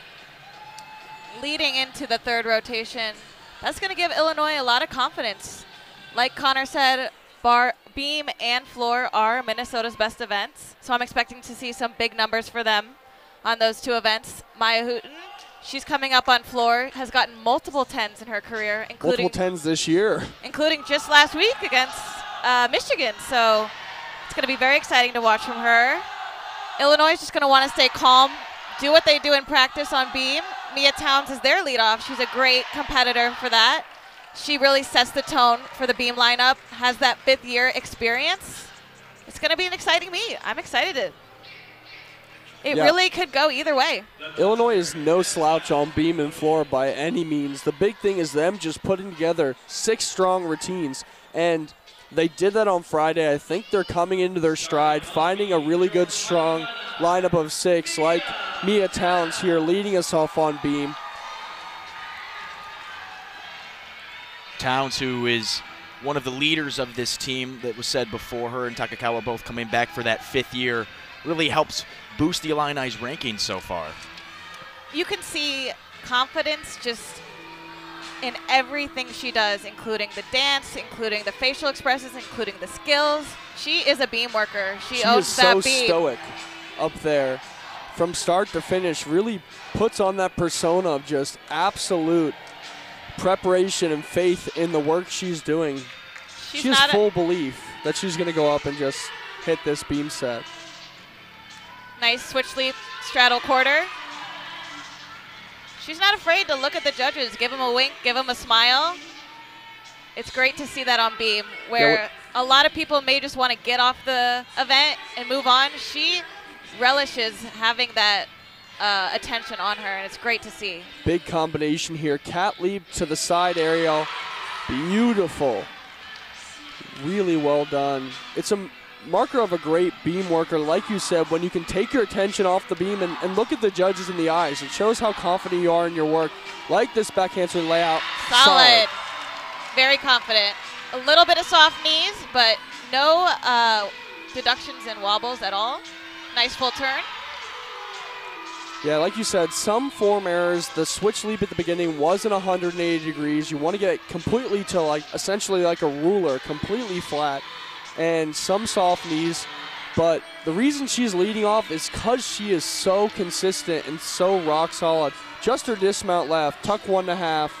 Leading into the third rotation, That's going to give Illinois a lot of confidence. Like Connor said, beam and floor are Minnesota's best events, so I'm expecting to see some big numbers for them on those two events. Maya Hooten, she's coming up on floor, has gotten multiple 10s in her career, including Multiple 10s this year. including just last week against Michigan. So it's going to be very exciting to watch from her. Illinois is just going to want to stay calm, do what they do in practice on beam. Mia Towns is their leadoff. She's a great competitor for that. She really sets the tone for the beam lineup, has that fifth-year experience. It's going to be an exciting meet. I'm excited. It really could go either way. Illinois is no slouch on beam and floor by any means. The big thing is them just putting together 6 strong routines, and they did that on Friday. I think they're coming into their stride, finding a really good, strong lineup of 6, like Mia Towns here leading us off on beam. Towns, who is one of the leaders of this team that was said before, her and Takakawa both coming back for that 5th year, really helps boost the Illini's rankings so far. You can see confidence just in everything she does, including the dance, including the facial expressions, including the skills. She is a beam worker. She owns is that so beam. stoic up there. From start to finish, really puts on that persona of just absolute preparation and faith in the work she's doing. She has full belief that she's going to go up and just hit this beam set. Nice switch leap straddle quarter. She's not afraid to look at the judges, give them a wink, give them a smile. It's great to see that on beam, where a lot of people may just want to get off the event and move on. She relishes having that attention on her, and it's great to see. Big combination here. Cat leap to the side aerial. Beautiful. Really well done. It's a marker of a great beam worker. Like you said, when you can take your attention off the beam and look at the judges in the eyes, it shows how confident you are in your work. Like this back handspring layout. Solid. Very confident. A little bit of soft knees, but no deductions and wobbles at all. Nice full turn. Yeah, like you said, some form errors. The switch leap at the beginning wasn't 180 degrees. You want to get completely to like essentially like a ruler, completely flat, and some soft knees. But the reason she's leading off is because she is so consistent and so rock solid. Just her dismount left, tuck 1.5,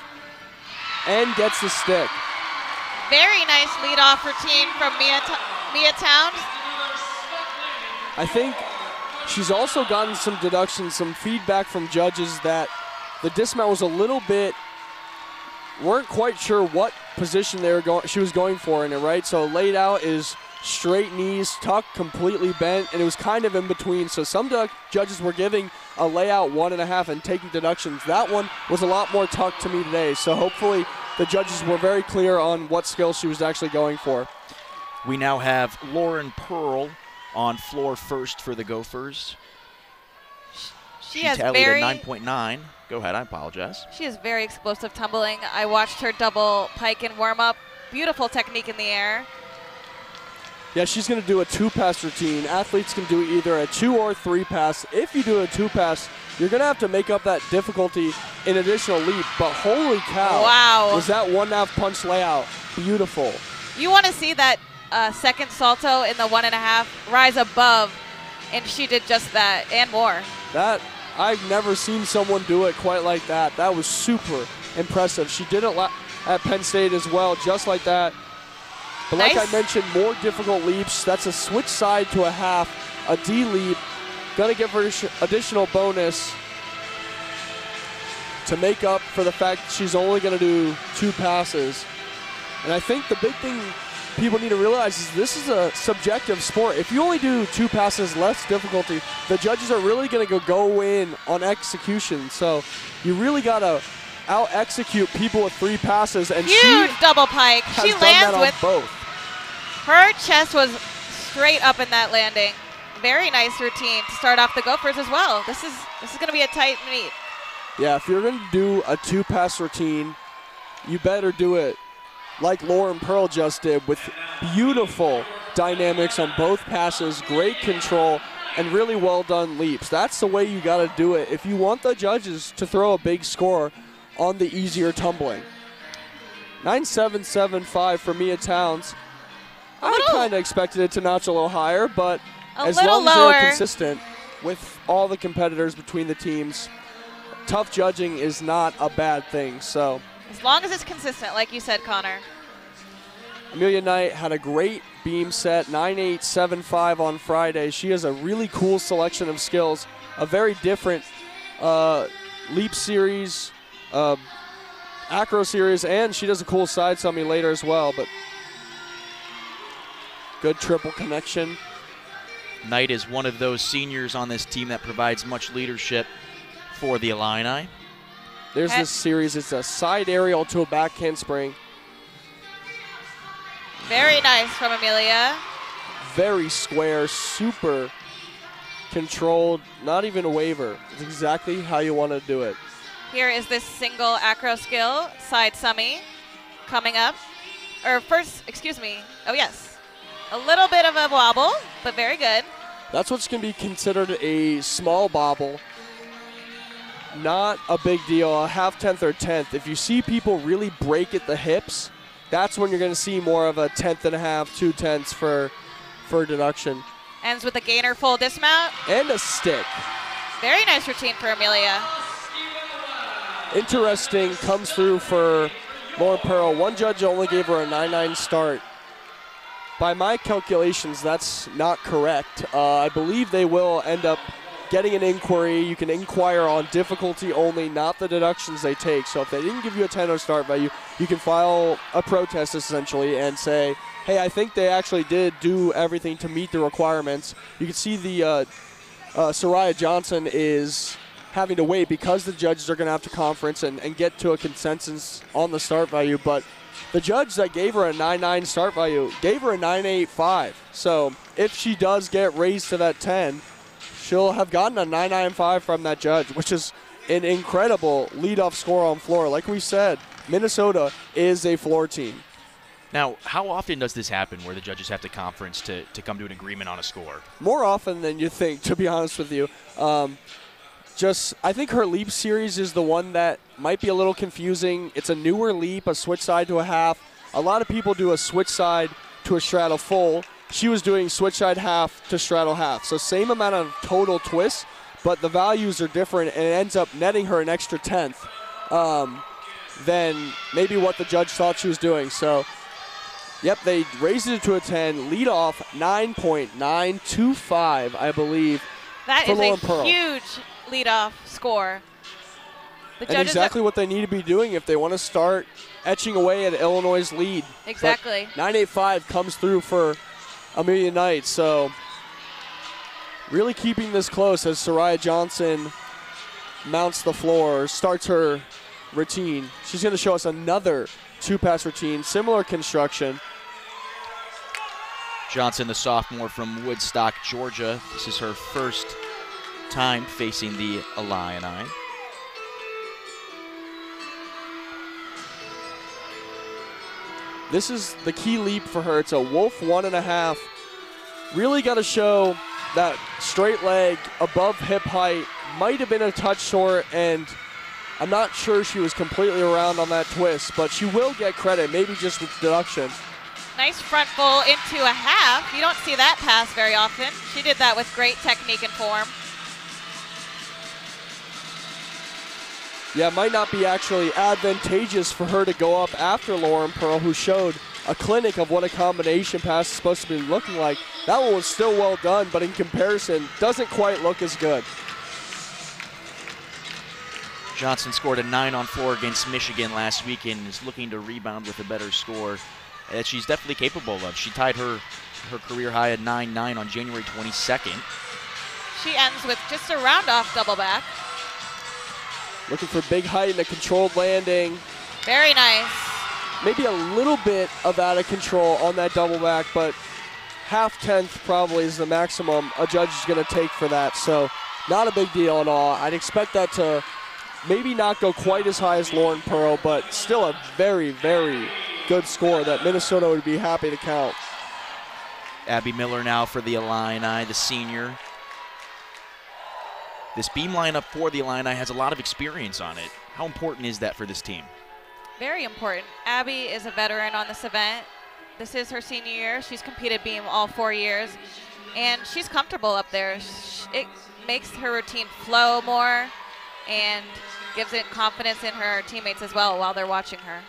and gets the stick. Very nice leadoff routine from Mia Towns. I think she's also gotten some deductions, some feedback from judges that the dismount was a little bit, weren't quite sure what position she was going for in it, right? So laid out is straight knees, tuck completely bent, and it was kind of in between. So some judges were giving a layout 1.5 and taking deductions. That one was a lot more tucked to me today. So hopefully the judges were very clear on what skill she was actually going for. We now have Lauren Pearl on floor first for the Gophers. She tallied at 9.9. Go ahead, I apologize. She is very explosive tumbling. I watched her double pike and warm up. Beautiful technique in the air. Yeah, she's going to do a 2-pass routine. Athletes can do either a 2 or 3 pass. If you do a 2-pass, you're going to have to make up that difficulty in additional leap. But holy cow, wow, was that 1.5 punch layout beautiful. You want to see that second salto in the 1.5 rise above, and she did just that and more. That, I've never seen someone do it quite like that. That was super impressive. She did it at Penn State as well, just like that. But like I mentioned, more difficult leaps. That's a switch side to a half, a D leap. Gonna give her additional bonus to make up for the fact she's only gonna do 2 passes. And I think the big thing people need to realize is this is a subjective sport. If you only do 2 passes, less difficulty, the judges are really going to go in on execution. So you really got to out-execute people with 3 passes. And huge double pike. She lands with both. Her chest was straight up in that landing. Very nice routine to start off the Gophers as well. This is going to be a tight meet. Yeah, if you're going to do a 2-pass routine, you better do it like Lauren Pearl just did, with beautiful dynamics on both passes, great control, and really well done leaps. That's the way you got to do it if you want the judges to throw a big score on the easier tumbling. 9.775 for Mia Towns. I little- kind of expected it to notch a little higher, but A as little long as lower. they're consistent with all the competitors between the teams, tough judging is not a bad thing. So As long as it's consistent, like you said, Connor. Amelia Knight had a great beam set, 9.875 on Friday. She has a really cool selection of skills, a very different leap series, acro series, and she does a cool side summy later as well. But good triple connection. Knight is one of those seniors on this team that provides much leadership for the Illini. There's this series. It's a side aerial to a back handspring. Very nice from Amelia. Very square, super controlled, not even a waver. It's exactly how you want to do it. Here is this single acro skill, side summy, coming up. Or first, excuse me. Oh, yes. A little bit of a wobble, but very good. That's what's going to be considered a small bobble. Not a big deal, a half tenth or tenth. If you see people really break at the hips, that's when you're going to see more of a tenth and a half, 2 tenths for deduction. Ends with a gainer full dismount. And a stick. Very nice routine for Amelia. Interesting, comes through for Lauren Pearl. One judge only gave her a 9.9 start. By my calculations, that's not correct. I believe they will end up getting an inquiry. You can inquire on difficulty only, not the deductions they take. So if they didn't give you a 10 start value, you can file a protest essentially and say, hey, I think they actually did do everything to meet the requirements. You can see the Soraya Johnson is having to wait because the judges are going to have to conference and get to a consensus on the start value. But the judge that gave her a 9.9 start value gave her a 9.85. So if she does get raised to that 10, she'll have gotten a 9.95 from that judge, which is an incredible leadoff score on floor. Like we said, Minnesota is a floor team. Now, how often does this happen where the judges have to conference to come to an agreement on a score? More often than you think, to be honest with you. I think her leap series is the one that might be a little confusing. It's a newer leap, a switch side to a half. A lot of people do a switch side to a straddle full. She was doing switch side half to straddle half. So same amount of total twists, but the values are different, and it ends up netting her an extra tenth than maybe what the judge thought she was doing. So, yep, they raised it to a 10. Lead off 9.925, I believe. That for is Lauren a Pearl. huge leadoff score. The And judges exactly what they need to be doing if they want to start etching away at Illinois' lead. Exactly. 9.85 comes through for Amelia Knight. So really keeping this close as Soraya Johnson mounts the floor, starts her routine. She's going to show us another 2-pass routine, similar construction. Johnson, the sophomore from Woodstock, Georgia. This is her first time facing the Illini. This is the key leap for her. It's a Wolf 1.5. Really got to show that straight leg above hip height. Might have been a touch short, and I'm not sure she was completely around on that twist, but she will get credit, maybe just with deduction. Nice front full into a half. You don't see that pass very often. She did that with great technique and form. Yeah, it might not be actually advantageous for her to go up after Lauren Pearl, who showed a clinic of what a combination pass is supposed to be looking like. That one was still well done, but in comparison, doesn't quite look as good. Johnson scored a 9 on floor against Michigan last week and is looking to rebound with a better score that she's definitely capable of. She tied her career high at 9.9 on January 22nd. She ends with just a round-off double back. Looking for big height and a controlled landing. Very nice. Maybe a little bit of out of control on that double back, but half-tenth probably is the maximum a judge is going to take for that. So not a big deal at all. I'd expect that to maybe not go quite as high as Lauren Pearl, but still a very, very good score that Minnesota would be happy to count. Abby Miller now for the Illini, the senior. This beam lineup for the Illini has a lot of experience on it. How important is that for this team? very important. Abby is a veteran on this event. This is her senior year. She's competed beam all 4 years, and she's comfortable up there. It makes her routine flow more and gives it confidence in her teammates as well while they're watching her.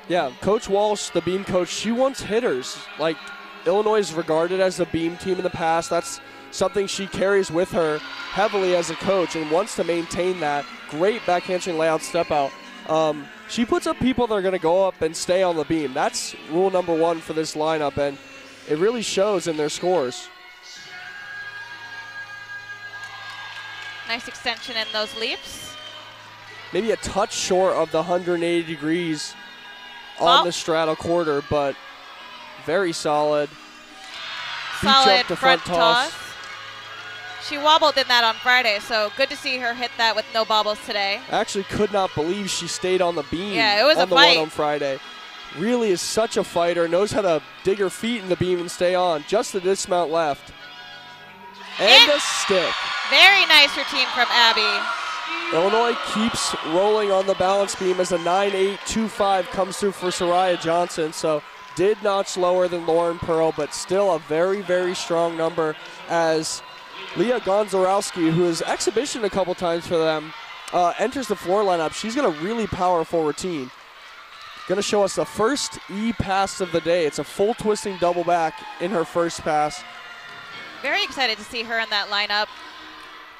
Yeah, Coach Walsh, the beam coach, she wants hitters. Like, Illinois is regarded as a beam team in the past. That's something she carries with her heavily as a coach and wants to maintain that. Great backhand swing layout step out. She puts up people that are going to go up and stay on the beam. That's rule number one for this lineup, and it really shows in their scores. Nice extension in those leaps. Maybe a touch short of the 180 degrees Well, on the straddle quarter, but very solid. Beach solid up to front toss. She wobbled in that on Friday, so good to see her hit that with no bobbles today. I actually could not believe she stayed on the beam. Yeah, it was a on the fight. one on Friday. Really is such a fighter, knows how to dig her feet in the beam and stay on. Just the dismount left. And a stick. Very nice routine from Abby. Illinois keeps rolling on the balance beam as a 9.825 comes through for Soraya Johnson. So did notch lower than Lauren Pearl, but still a very, very strong number as Leah Gonzarowski, who has exhibition a couple times for them, enters the floor lineup. She's got a really powerful routine. Going to show us the first E pass of the day. It's a full twisting double back in her first pass. Very excited to see her in that lineup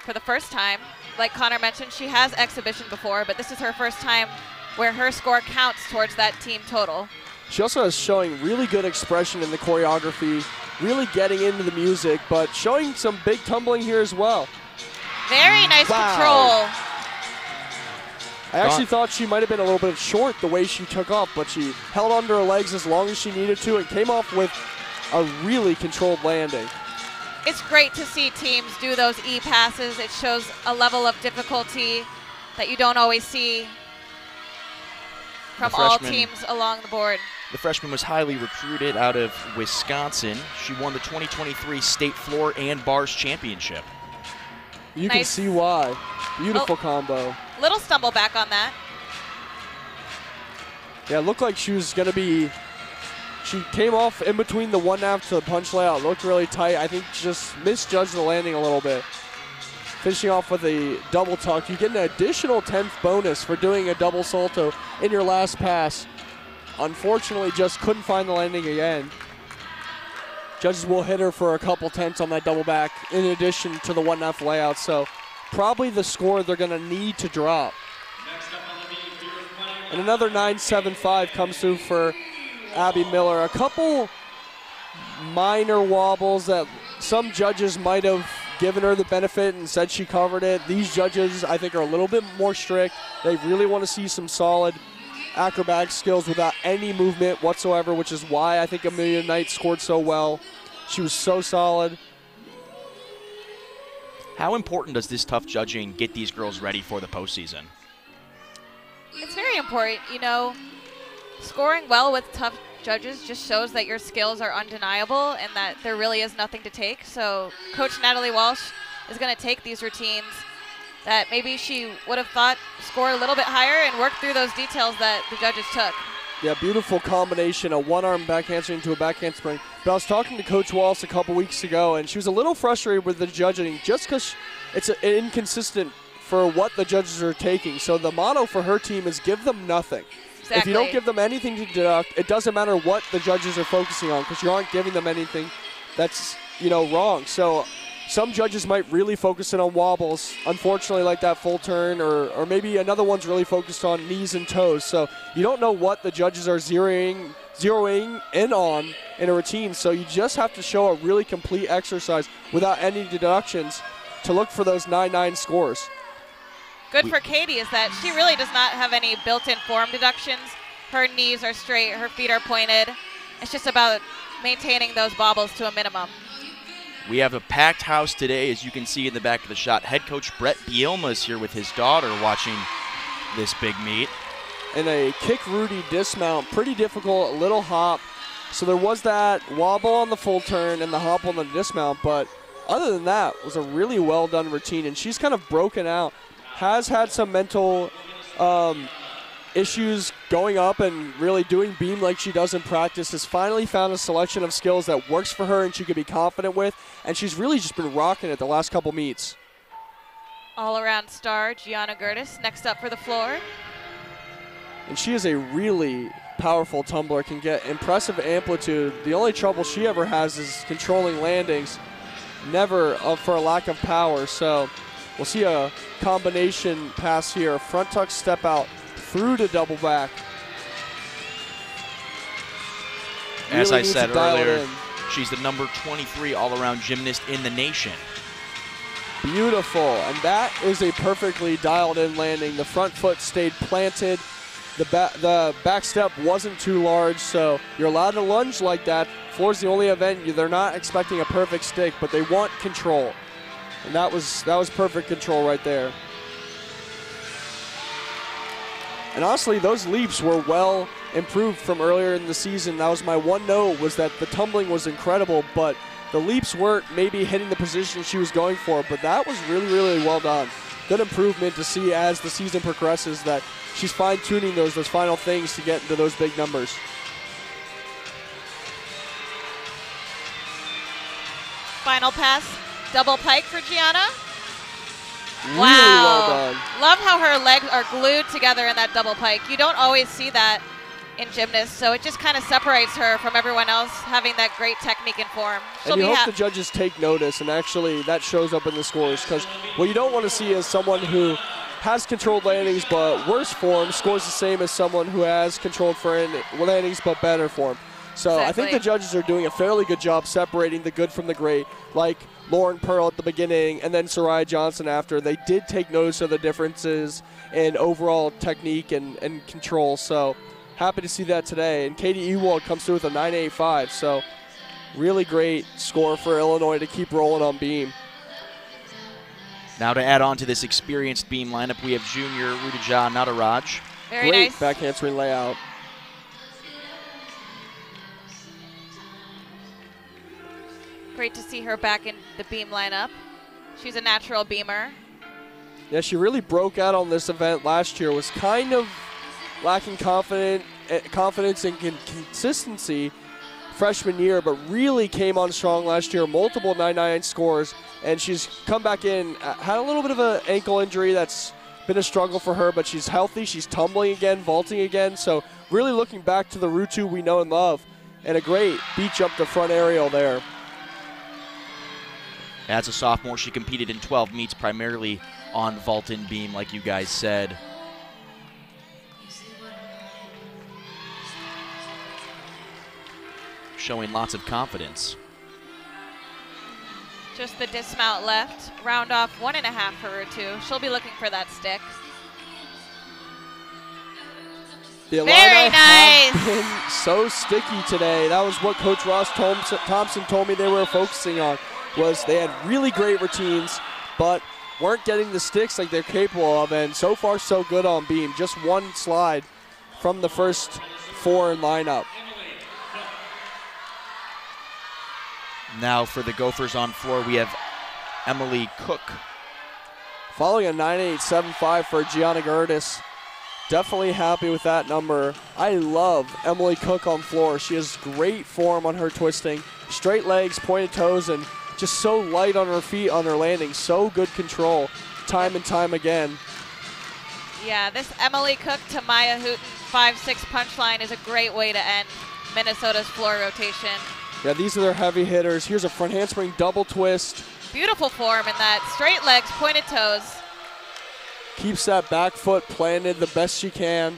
for the first time. Like Connor mentioned, she has exhibition before, but this is her first time where her score counts towards that team total. She also is showing really good expression in the choreography, really getting into the music, but showing some big tumbling here as well. Very nice Wow. control. I actually thought she might have been a little bit short the way she took off, but she held onto her legs as long as she needed to and came off with a really controlled landing. It's great to see teams do those E passes. It shows a level of difficulty that you don't always see from The all freshman- teams along the board. The freshman was highly recruited out of Wisconsin. She won the 2023 State Floor and Bars Championship. You can Nice. see why. Beautiful combo. Little stumble back on that. Yeah, it looked like she was going to be, she came off in between the 1.5 to the punch layout. Looked really tight. I think she just misjudged the landing a little bit. Finishing off with a double tuck. You get an additional 10th bonus for doing a double salto in your last pass. Unfortunately, just couldn't find the landing again. Judges will hit her for a couple tenths on that double back in addition to the 1.5 layout. So probably the score they're going to need to drop. And another 9.75 comes through for Abby Miller. A couple minor wobbles that some judges might have given her the benefit and said she covered it. These judges, I think, are a little bit more strict. They really want to see some solid acrobatic skills without any movement whatsoever, which is why I think Amelia Knight scored so well. She was so solid. How important does this tough judging get these girls ready for the postseason? It's very important. You know, scoring well with tough judges just shows that your skills are undeniable and that there really is nothing to take. So Coach Natalie Walsh is going to take these routines that maybe she would have thought score a little bit higher and work through those details that the judges took. Yeah, beautiful combination, a one-arm backhand swing to a backhand spring. But I was talking to Coach Walsh a couple weeks ago, and she was a little frustrated with the judging just because it's inconsistent for what the judges are taking. So the motto for her team is give them nothing. Exactly. If you don't give them anything to deduct, it doesn't matter what the judges are focusing on because you aren't giving them anything that's, wrong. So some judges might really focus in on wobbles, unfortunately, like that full turn, or maybe another one's really focused on knees and toes. So you don't know what the judges are zeroing in on in a routine. So you just have to show a really complete exercise without any deductions to look for those 9-9 scores. Good for Katie is that she really does not have any built-in form deductions. Her knees are straight, her feet are pointed. It's just about maintaining those bobbles to a minimum. We have a packed house today, as you can see in the back of the shot. Head coach Brett Bielma is here with his daughter watching this big meet. And a kick Rudy dismount, pretty difficult, a little hop. So there was that wobble on the full turn and the hop on the dismount, but other than that, it was a really well done routine. And she's kind of broken out, has had some mental issues going up and really doing beam like she does in practice, has finally found a selection of skills that works for her and she can be confident with, and she's really just been rocking it the last couple meets. All-around star Gianna Gertis next up for the floor. And she is a really powerful tumbler, can get impressive amplitude. The only trouble she ever has is controlling landings, never for a lack of power. So we'll see a combination pass here, front tuck step out through to double back. As Really I needs said to dial it earlier, in. she's the number 23 all-around gymnast in the nation. Beautiful, and that is a perfectly dialed in landing. The front foot stayed planted. The back step wasn't too large, so you're allowed to lunge like that. Floor's the only event they're not expecting a perfect stick, but they want control. And that was perfect control right there. And honestly, those leaps were well improved from earlier in the season. That was my one note, was that the tumbling was incredible, but the leaps weren't maybe hitting the position she was going for, but that was really, really well done. Good improvement to see as the season progresses, that she's fine-tuning those final things to get into those big numbers. Final pass, double pike for Gianna. Really well done. Love how her legs are glued together in that double pike. You don't always see that in gymnasts, so it just kind of separates her from everyone else having that great technique and form. And you hope the judges take notice, and actually that shows up in the scores, because what you don't want to see is someone who has controlled landings but worse form scores the same as someone who has controlled landings but better form. So exactly. I think the judges are doing a fairly good job separating the good from the great, like Lauren Pearl at the beginning and then Soraya Johnson after. They did take notice of the differences in overall technique and control, so happy to see that today. And Katie Ewald comes through with a 9.85, so really great score for Illinois to keep rolling on beam. Now to add on to this experienced beam lineup, we have junior Rutuja Nataraj. Very Great nice. back handspring layout. Great to see her back in the beam lineup. She's a natural beamer. Yeah, she really broke out on this event last year, was kind of lacking confidence and consistency freshman year, but really came on strong last year, multiple 9.9 scores, and she's come back in, had a little bit of an ankle injury that's been a struggle for her, but she's healthy, she's tumbling again, vaulting again, so really looking back to the Rutu we know and love, and a great beat jump to front aerial there. As a sophomore, she competed in 12 meets, primarily on vault and beam, like you guys said. Showing lots of confidence. Just the dismount left. Round off 1.5 for Rutu. She'll be looking for that stick. The Very Illini nice. have been so sticky today. That was what Coach Ross Thompson told me they were focusing on, was they had really great routines, but weren't getting the sticks like they're capable of, and so far so good on beam. Just one slide from the first 4 in lineup. Now for the Gophers on floor, we have Emily Cook. Following a 9.875 for Gianna Gertis. Definitely happy with that number. I love Emily Cook on floor. She has great form on her twisting. Straight legs, pointed toes, and just so light on her feet on her landing. So good control time and time again. Yeah, this Emily Cook to Maya Hooten 5-6 punchline is a great way to end Minnesota's floor rotation. Yeah, these are their heavy hitters. Here's a front handspring double twist. Beautiful form in that. Straight legs, pointed toes. Keeps that back foot planted the best she can.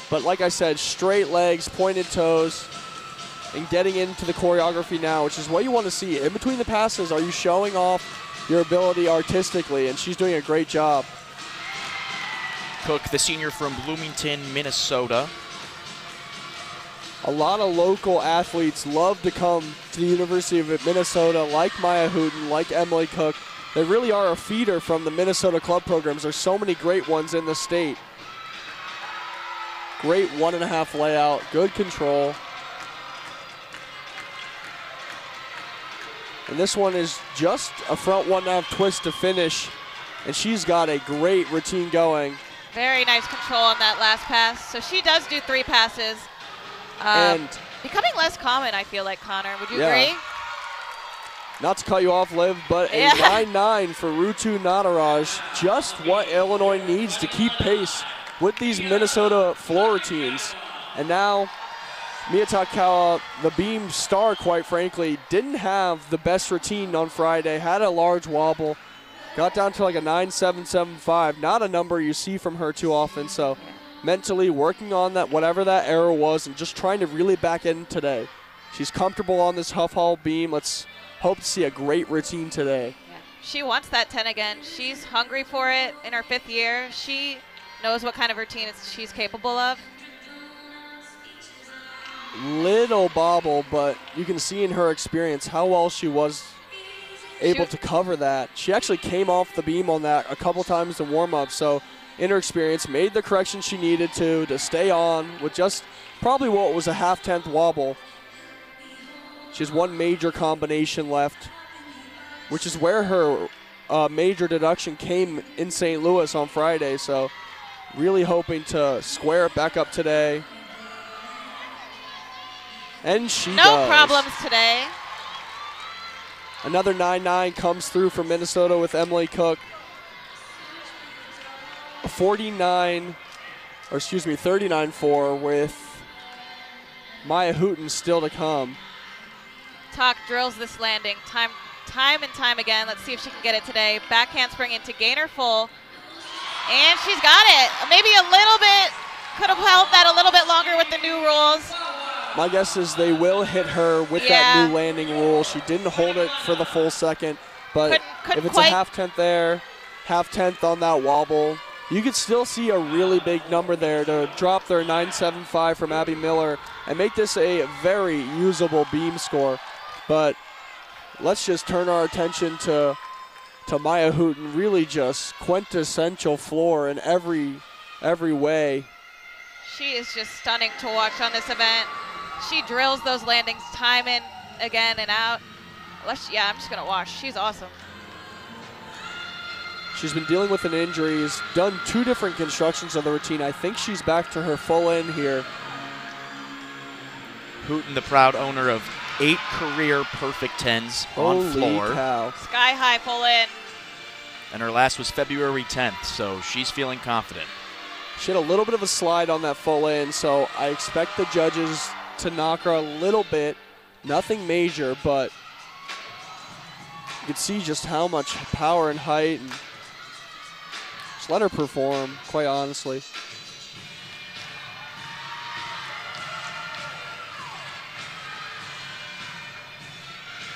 But like I said, straight legs, pointed toes, and getting into the choreography now, which is what you want to see. In between the passes, are you showing off your ability artistically? And she's doing a great job. Cook, the senior from Bloomington, Minnesota. A lot of local athletes love to come to the University of Minnesota, like Maya Hooten, like Emily Cook. They really are a feeder from the Minnesota club programs. There's so many great ones in the state. Great 1.5 layout, good control. And this one is just a front 1.5 twist to finish. And she's got a great routine going. Very nice control on that last pass. So she does do 3 passes. And Becoming less common, I feel like, Connor. Would you Yeah. agree? not to cut you off, Liv, but a Yeah. 9-9 for Rutu Nataraj. Just what Illinois needs to keep pace with these Minnesota floor routines. And now, Mia Takakawa, the beam star, quite frankly, didn't have the best routine on Friday, had a large wobble, got down to like a 9.775, not a number you see from her too often. So mentally working on that, whatever that error was, and just trying to really back in today. She's comfortable on this Huff Hall beam. Let's hope to see a great routine today. Yeah. She wants that 10 again. She's hungry for it in her 5th year. She knows what kind of routine she's capable of. Little bobble, but you can see in her experience how well she was able to cover that. She actually came off the beam on that a couple times in warm-up, so in her experience made the correction she needed to stay on with just probably what was a half-tenth wobble. She has one major combination left, which is where her major deduction came in St. Louis on Friday, so really hoping to square it back up today. And she No does. problems today. Another 9-9 comes through for Minnesota with Emily Cook. A 39-4 with Maya Hooten still to come. Tak drills this landing time and time again. Let's see if she can get it today. Back handspring into gainer full. And she's got it. Maybe a little bit, could have held that a little bit longer with the new rules. My guess is they will hit her with that new landing rule. She didn't hold it for the full second, but Couldn't if it's quite. a half-tenth there, half-tenth on that wobble, you could still see a really big number there to drop their 9.75 from Abby Miller and make this a very usable beam score. But let's just turn our attention to Maya Hooten, really just quintessential floor in every way. She is just stunning to watch on this event. She drills those landings time and again and out. I'm just going to watch. She's awesome. She's been dealing with an injury, has done 2 different constructions of the routine. I think she's back to her full in here. Hooten, the proud owner of 8 career perfect 10s on Holy floor. cow. Sky high full in. And her last was February 10th, so she's feeling confident. She had a little bit of a slide on that full in, so I expect the judges to knock her a little bit. Nothing major, but you can see just how much power and height, and just let her perform, quite honestly.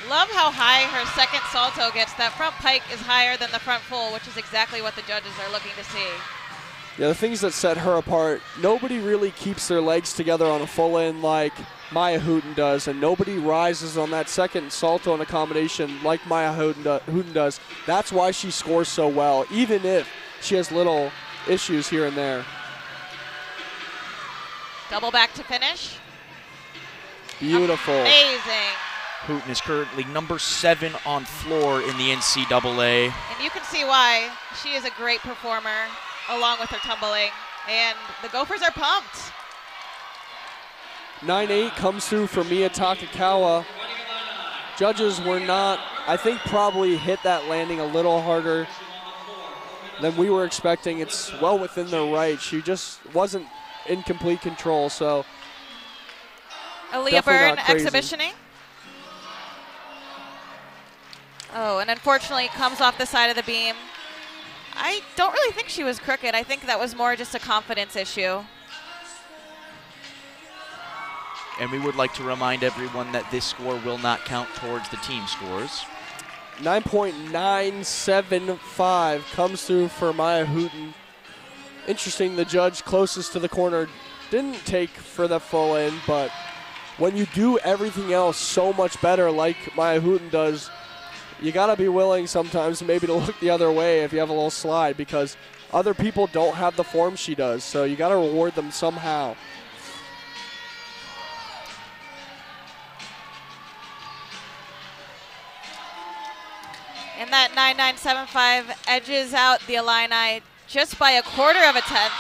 Love how high her second salto gets. That front pike is higher than the front full, which is exactly what the judges are looking to see. Yeah, the things that set her apart, nobody really keeps their legs together on a full in like Maya Hooten does, and nobody rises on that second salto and accommodation like Maya Hooten does. That's why she scores so well, even if she has little issues here and there. Double back to finish. Beautiful. Amazing. Hooten is currently number 7 on floor in the NCAA. And you can see why. She is a great performer along with her tumbling. And the Gophers are pumped. 9-8 comes through for Mia Takakawa. Judges were not, I think, probably hit that landing a little harder than we were expecting. It's well within their right. She just wasn't in complete control, so Aaliyah definitely Byrne not crazy. exhibitioning. Oh, and unfortunately comes off the side of the beam. I don't really think she was crooked. I think that was more just a confidence issue. And we would like to remind everyone that this score will not count towards the team scores. 9.975 comes through for Maya Hooten. Interesting, the judge closest to the corner didn't take for the full in, but when you do everything else so much better like Maya Hooten does, you gotta be willing sometimes maybe to look the other way if you have a little slide, because other people don't have the form she does, so you gotta reward them somehow. And that 9.975 edges out the Illini just by a quarter of a tenth.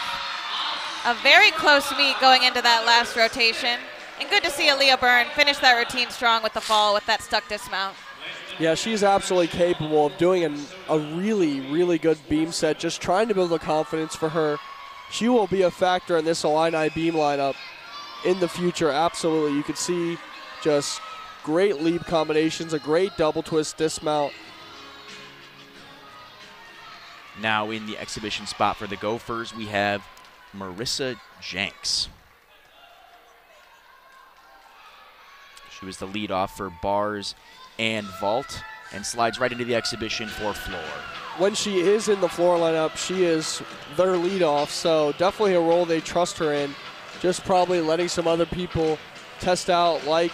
A very close meet going into that last rotation. And good to see Aaliyah Byrne finish that routine strong with the fall with that stuck dismount. Yeah, she's absolutely capable of doing a really, really good beam set, just trying to build the confidence for her. She will be a factor in this Illini beam lineup in the future, absolutely. You can see just great leap combinations, a great double twist dismount. Now in the exhibition spot for the Gophers, we have Marissa Jenks. She was the leadoff for bars and vault and slides right into the exhibition for floor. When she is in the floor lineup, she is their leadoff, so definitely a role they trust her in. Just probably letting some other people test out like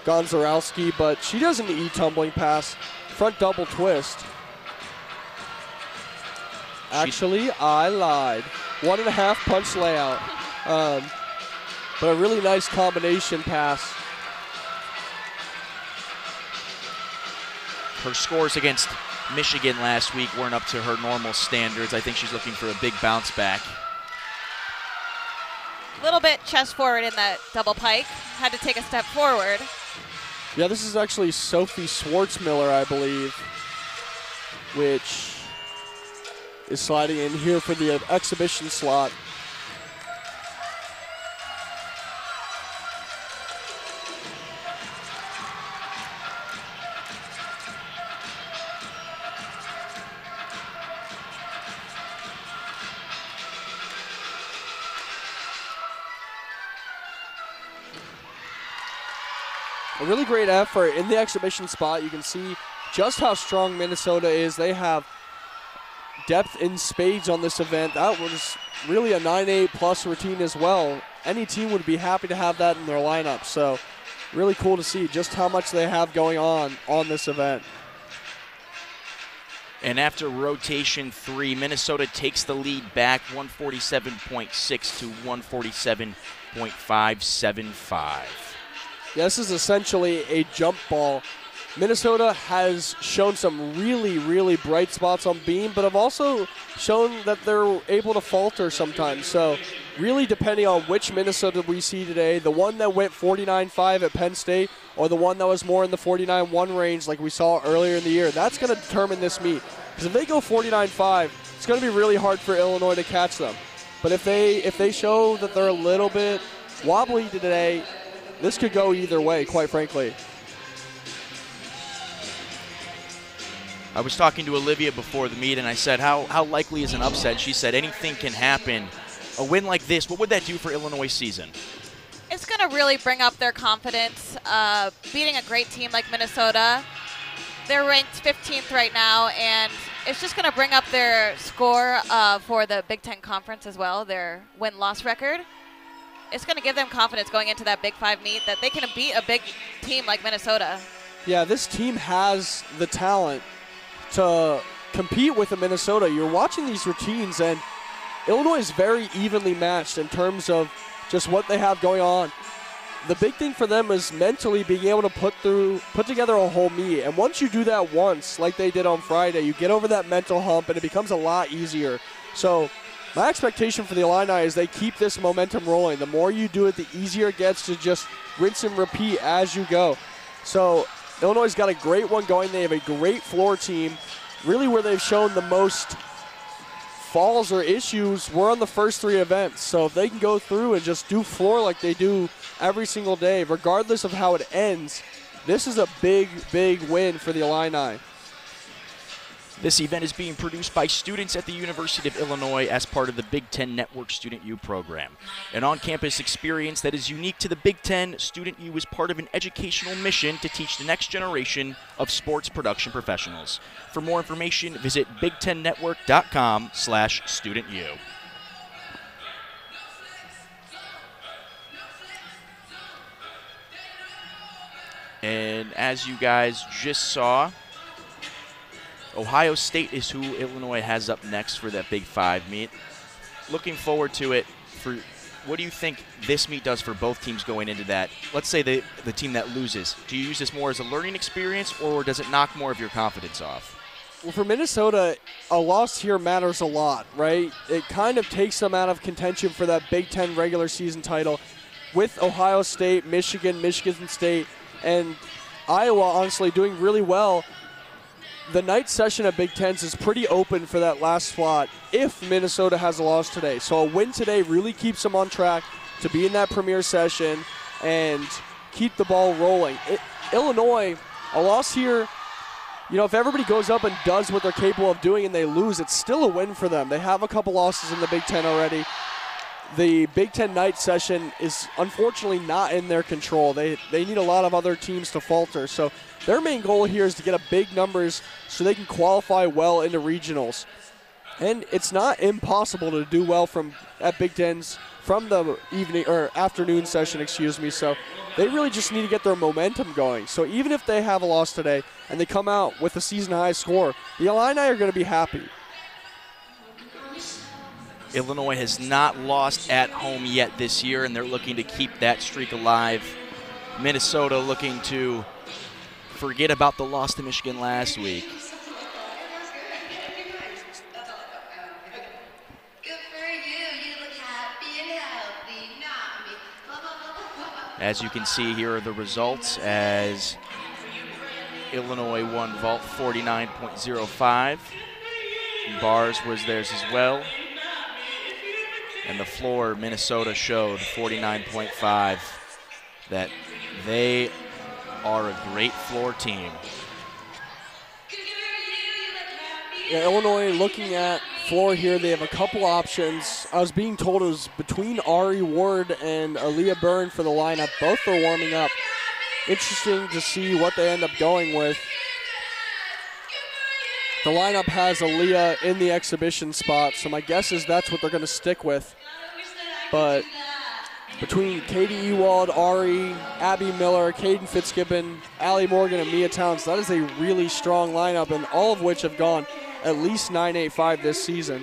Gonzarowski, but she doesn't eat tumbling pass. Front double twist. Actually, I lied. 1.5 punch layout. But a really nice combination pass. Her scores against Michigan last week weren't up to her normal standards. I think she's looking for a big bounce back. A little bit chest forward in that double pike. Had to take a step forward. Yeah, this is actually Sophie Schwartzmiller, I believe, which is sliding in here for the exhibition slot. A really great effort in the exhibition spot. You can see just how strong Minnesota is. They have depth in spades on this event. That was really a 9-8 plus routine as well. Any team would be happy to have that in their lineup. So really cool to see just how much they have going on this event. And after rotation 3, Minnesota takes the lead back 147.6 to 147.575. This is essentially a jump ball. Minnesota has shown some really, really bright spots on beam, but have also shown that they're able to falter sometimes. So really depending on which Minnesota we see today, the one that went 49.5 at Penn State or the one that was more in the 49.1 range like we saw earlier in the year, that's going to determine this meet. Because if they go 49.5, it's going to be really hard for Illinois to catch them. But if they show that they're a little bit wobbly today, this could go either way, quite frankly. I was talking to Olivia before the meet, and I said, how likely is an upset? She said, anything can happen. A win like this, what would that do for Illinois' season? It's going to really bring up their confidence. Beating a great team like Minnesota, they're ranked 15th right now, and it's just going to bring up their score for the Big Ten Conference as well, their win-loss record. It's going to give them confidence going into that Big 5 meet that they can beat a big team like Minnesota. Yeah, this team has the talent to compete with the Minnesota. You're watching these routines, and Illinois is very evenly matched in terms of just what they have going on. The big thing for them is mentally being able to put together a whole meet. And once you do that once, like they did on Friday, you get over that mental hump, and it becomes a lot easier. So my expectation for the Illini is they keep this momentum rolling. The more you do it, the easier it gets to just rinse and repeat as you go. So Illinois' got a great one going. They have a great floor team. Really where they've shown the most falls or issues were on the first 3 events. So if they can go through and just do floor like they do every single day, regardless of how it ends, this is a big, big win for the Illini. This event is being produced by students at the University of Illinois as part of the Big Ten Network Student U program. An on-campus experience that is unique to the Big Ten, Student U is part of an educational mission to teach the next generation of sports production professionals. For more information, visit bigtennetwork.com/studentu. And as you guys just saw, Ohio State is who Illinois has up next for that Big 5 meet. Looking forward to it. What do you think this meet does for both teams going into that? Let's say the team that loses. Do you use this more as a learning experience, or does it knock more of your confidence off? Well, for Minnesota, a loss here matters a lot, right? It kind of takes them out of contention for that Big Ten regular season title with Ohio State, Michigan State, and Iowa honestly doing really well. The night session at Big Tens is pretty open for that last spot if Minnesota has a loss today. So a win today really keeps them on track to be in that premier session and keep the ball rolling. Illinois, a loss here, you know, if everybody goes up and does what they're capable of doing and they lose, it's still a win for them. They have a couple losses in the Big Ten already. The Big Ten night session is unfortunately not in their control. They need a lot of other teams to falter. So their main goal here is to get a big numbers so they can qualify well into regionals. And it's not impossible to do well at Big Tens from the evening or afternoon session, excuse me. So they really just need to get their momentum going. So even if they have a loss today and they come out with a season high score, the Illini are going to be happy. Illinois has not lost at home yet this year, and they're looking to keep that streak alive. Minnesota looking to forget about the loss to Michigan last week. As you can see, here are the results as Illinois won vault 49.05. Bars was theirs as well. And the floor, Minnesota showed 49.5, that they are a great floor team. Yeah, Illinois looking at floor here, they have a couple options. I was being told it was between Ari Ward and Aaliyah Byrne for the lineup. Both are warming up. Interesting to see what they end up going with. The lineup has Aaliyah in the exhibition spot, so my guess is that's what they're going to stick with. But between Katie Ewald, Ari, Abby Miller, Caden Fitzgibbon, Allie Morgan, and Mia Towns, that is a really strong lineup, and all of which have gone at least 9.85 this season.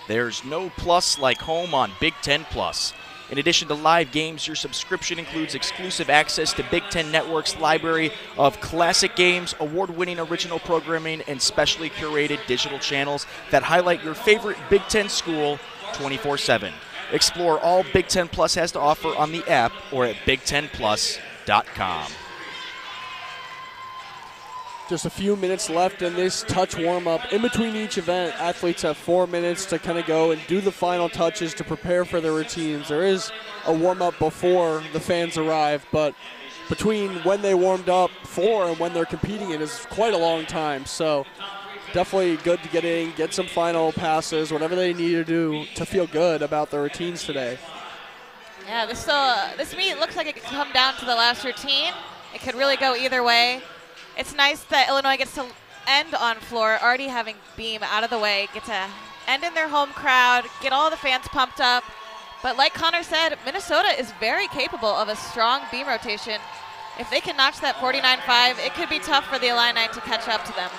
There's no plus like home on Big Ten Plus. In addition to live games, your subscription includes exclusive access to Big Ten Network's library of classic games, award-winning original programming, and specially curated digital channels that highlight your favorite Big Ten school 24/7. Explore all Big Ten Plus has to offer on the app or at BigTenPlus.com. Just a few minutes left in this touch warm-up. In between each event, athletes have 4 minutes to kind of go and do the final touches to prepare for their routines. There is a warm-up before the fans arrive, but between when they warmed up for and when they're competing, it is quite a long time. So definitely good to get in, get some final passes, whatever they need to do to feel good about their routines today. Yeah, this meet looks like it could come down to the last routine. It could really go either way. It's nice that Illinois gets to end on floor, already having Beam out of the way, get to end in their home crowd, get all the fans pumped up. But like Connor said, Minnesota is very capable of a strong Beam rotation. If they can notch that 49.5, it could be tough for the Illini to catch up to them.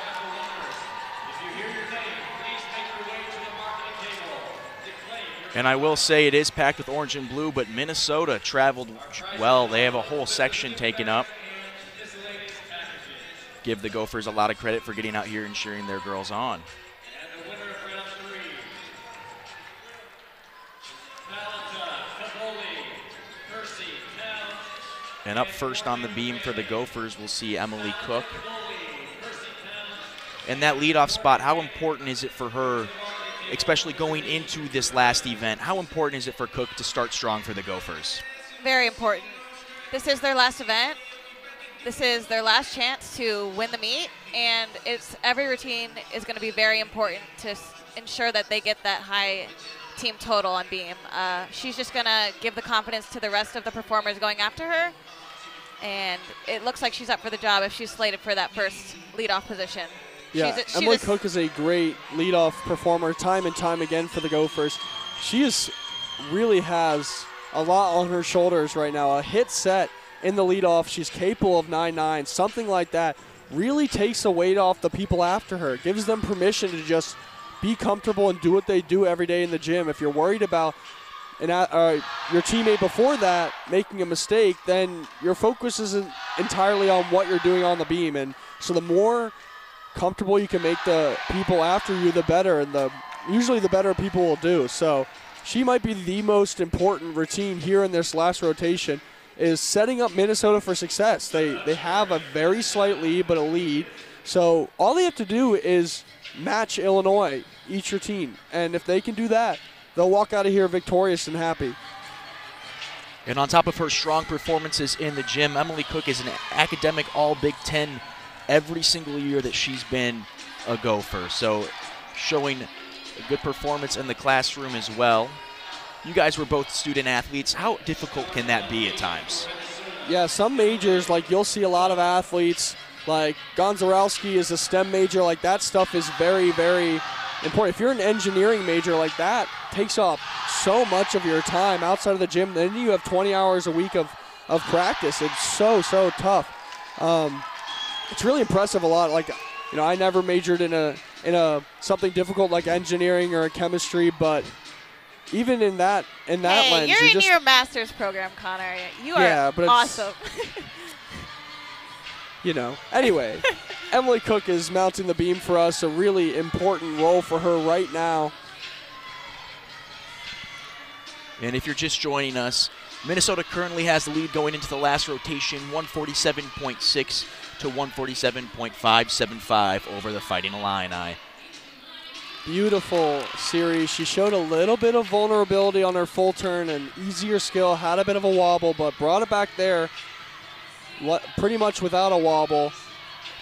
And I will say it is packed with orange and blue, but Minnesota traveled well. They have a whole section taken up. Give the Gophers a lot of credit for getting out here and cheering their girls on. And up first on the beam for the Gophers, we'll see Emily Cook. And that leadoff spot, how important is it for her, especially going into this last event, how important is it for Cook to start strong for the Gophers? Very important. This is their last event. This is their last chance to win the meet, and every routine is going to be very important to ensure that they get that high team total on Beam. She's just going to give the confidence to the rest of the performers going after her, and it looks like she's up for the job if she's slated for that first leadoff position. Yeah, Emily Cook is a great leadoff performer time and time again for the Gophers. She really has a lot on her shoulders right now. A hit set in the leadoff, she's capable of 9-9, something like that. Really takes the weight off the people after her. Gives them permission to just be comfortable and do what they do every day in the gym. If you're worried about your teammate before that making a mistake, then your focus isn't entirely on what you're doing on the beam. And so the more comfortable you can make the people after you, the better, and usually the better people will do. So she might be the most important routine here in this last rotation, is setting up Minnesota for success. They have a very slight lead, but a lead. So all they have to do is match Illinois each routine. And if they can do that, they'll walk out of here victorious and happy. And on top of her strong performances in the gym, Emily Cook is an academic All-Big Ten every single year that she's been a Gopher. So showing a good performance in the classroom as well. You guys were both student athletes. How difficult can that be at times? Yeah, some majors, like you'll see a lot of athletes, like Gonzarowski is a STEM major, like that stuff is very, very important. If you're an engineering major, like that takes up so much of your time outside of the gym. Then you have 20 hours a week of practice. It's so tough. It's really impressive a lot. Like, I never majored in a something difficult like engineering or chemistry, but even in that lens, you're in your master's program, Connor. You are awesome. Anyway, Emily Cook is mounting the beam for us, a really important role for her right now. And if you're just joining us, Minnesota currently has the lead going into the last rotation, 147.6 to 147.575 over the Fighting Illini. Beautiful series. She showed a little bit of vulnerability on her full turn and easier skill, had a bit of a wobble, but brought it back there pretty much without a wobble,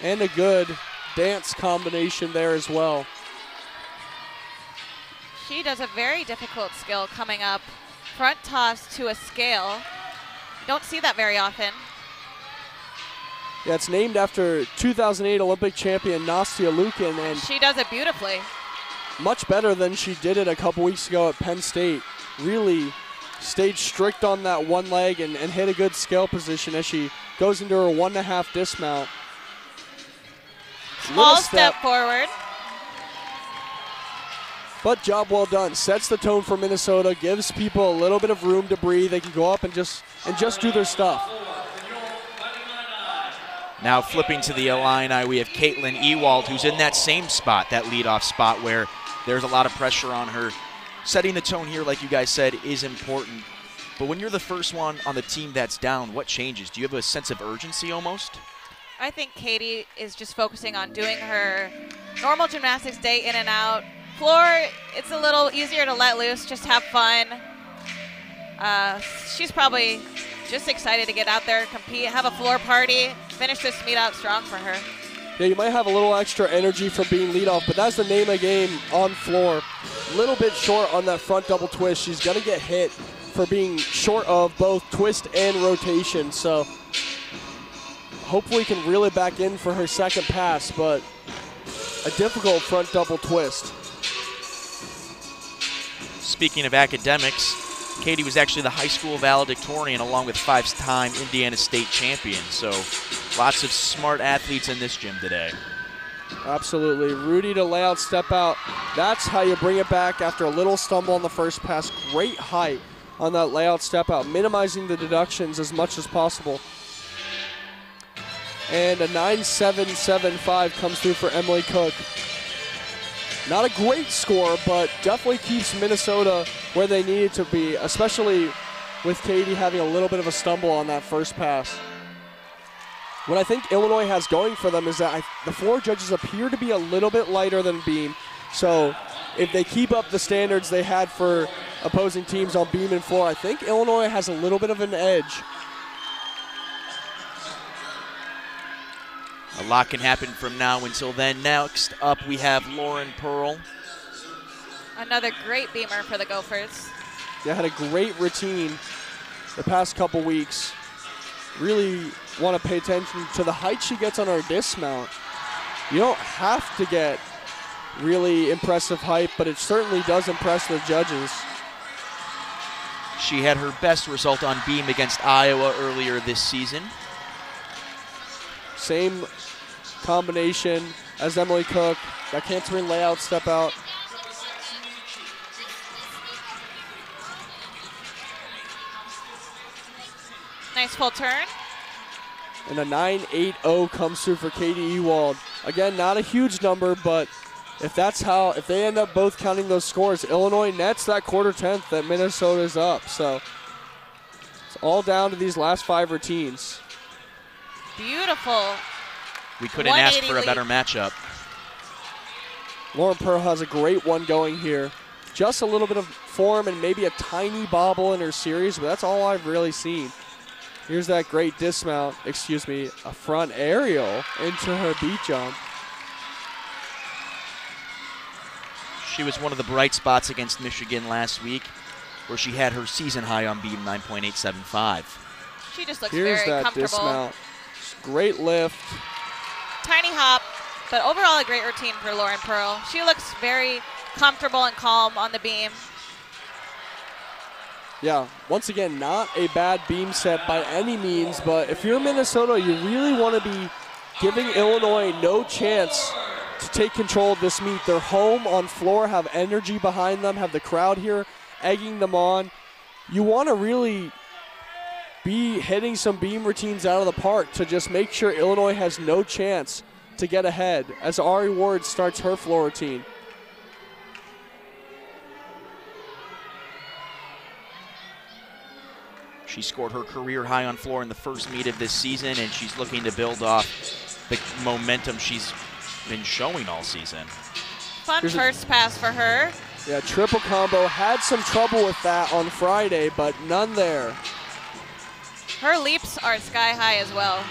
and a good dance combination there as well. She does a very difficult skill coming up, front toss to a scale. Don't see that very often. Yeah, it's named after 2008 Olympic champion Nastia Lukin, and she does it beautifully. Much better than she did it a couple weeks ago at Penn State. Really stayed strict on that one leg and hit a good scale position as she goes into her 1.5 dismount. Small step forward. But job well done. Sets the tone for Minnesota, gives people a little bit of room to breathe. They can go up and just do their stuff. Now flipping to the Illini, we have Caitlin Ewald, who's in that same spot, that leadoff spot where there's a lot of pressure on her. Setting the tone here, like you guys said, is important. But when you're the first one on the team that's down, what changes? Do you have a sense of urgency almost? I think Katie is just focusing on doing her normal gymnastics day in and out. Floor, it's a little easier to let loose, just have fun. She's probably just excited to get out there, compete, have a floor party, finish this meet out strong for her. Yeah, you might have a little extra energy from being leadoff, but that's the name of the game on floor. A little bit short on that front double twist. She's going to get hit for being short of both twist and rotation, so hopefully can reel it back in for her second pass, but a difficult front double twist. Speaking of academics, Katie was actually the high school valedictorian along with 5-time Indiana State champion. So lots of smart athletes in this gym today. Absolutely. Rudy to layout step out. That's how you bring it back after a little stumble on the first pass. Great height on that layout step out, minimizing the deductions as much as possible. And a 9.775 comes through for Emily Cook. Not a great score, but definitely keeps Minnesota where they need it to be, especially with Katie having a little bit of a stumble on that first pass. What I think Illinois has going for them is that the floor judges appear to be a little bit lighter than beam. So if they keep up the standards they had for opposing teams on beam and floor, I think Illinois has a little bit of an edge. A lot can happen from now until then. Next up, we have Lauren Pearl. Another great beamer for the Gophers. Yeah, had a great routine the past couple weeks. Really want to pay attention to the height she gets on her dismount. You don't have to get really impressive height, but it certainly does impress the judges. She had her best result on beam against Iowa earlier this season. Same combination as Emily Cook. That cancer layout step out. Nice full turn. And a 9.80 comes through for Katie Ewald. Again, not a huge number, but if they end up both counting those scores, Illinois nets that quarter tenth that Minnesota's up. So it's all down to these last 5 routines. Beautiful. We couldn't ask for a lead. better matchup. Lauren Pearl has a great one going here. Just a little bit of form and maybe a tiny bobble in her series, but that's all I've really seen. Here's that great dismount, a front aerial into her beat jump. She was one of the bright spots against Michigan last week, where she had her season high on beam 9.875. She just looks Here's very that comfortable. dismount. Great lift. Tiny hop, but overall a great routine for Lauren Pearl. She looks very comfortable and calm on the beam. Yeah, once again, not a bad beam set by any means, but if you're Minnesota, you really want to be giving Illinois no chance to take control of this meet. They're home on floor, have energy behind them, have the crowd here egging them on. You want to really be hitting some beam routines out of the park to just make sure Illinois has no chance to get ahead as Ari Ward starts her floor routine. She scored her career high on floor in the first meet of this season, and she's looking to build off the momentum she's been showing all season. Fun first pass for her. Yeah, triple combo. Had some trouble with that on Friday, but none there. Her leaps are sky high as well.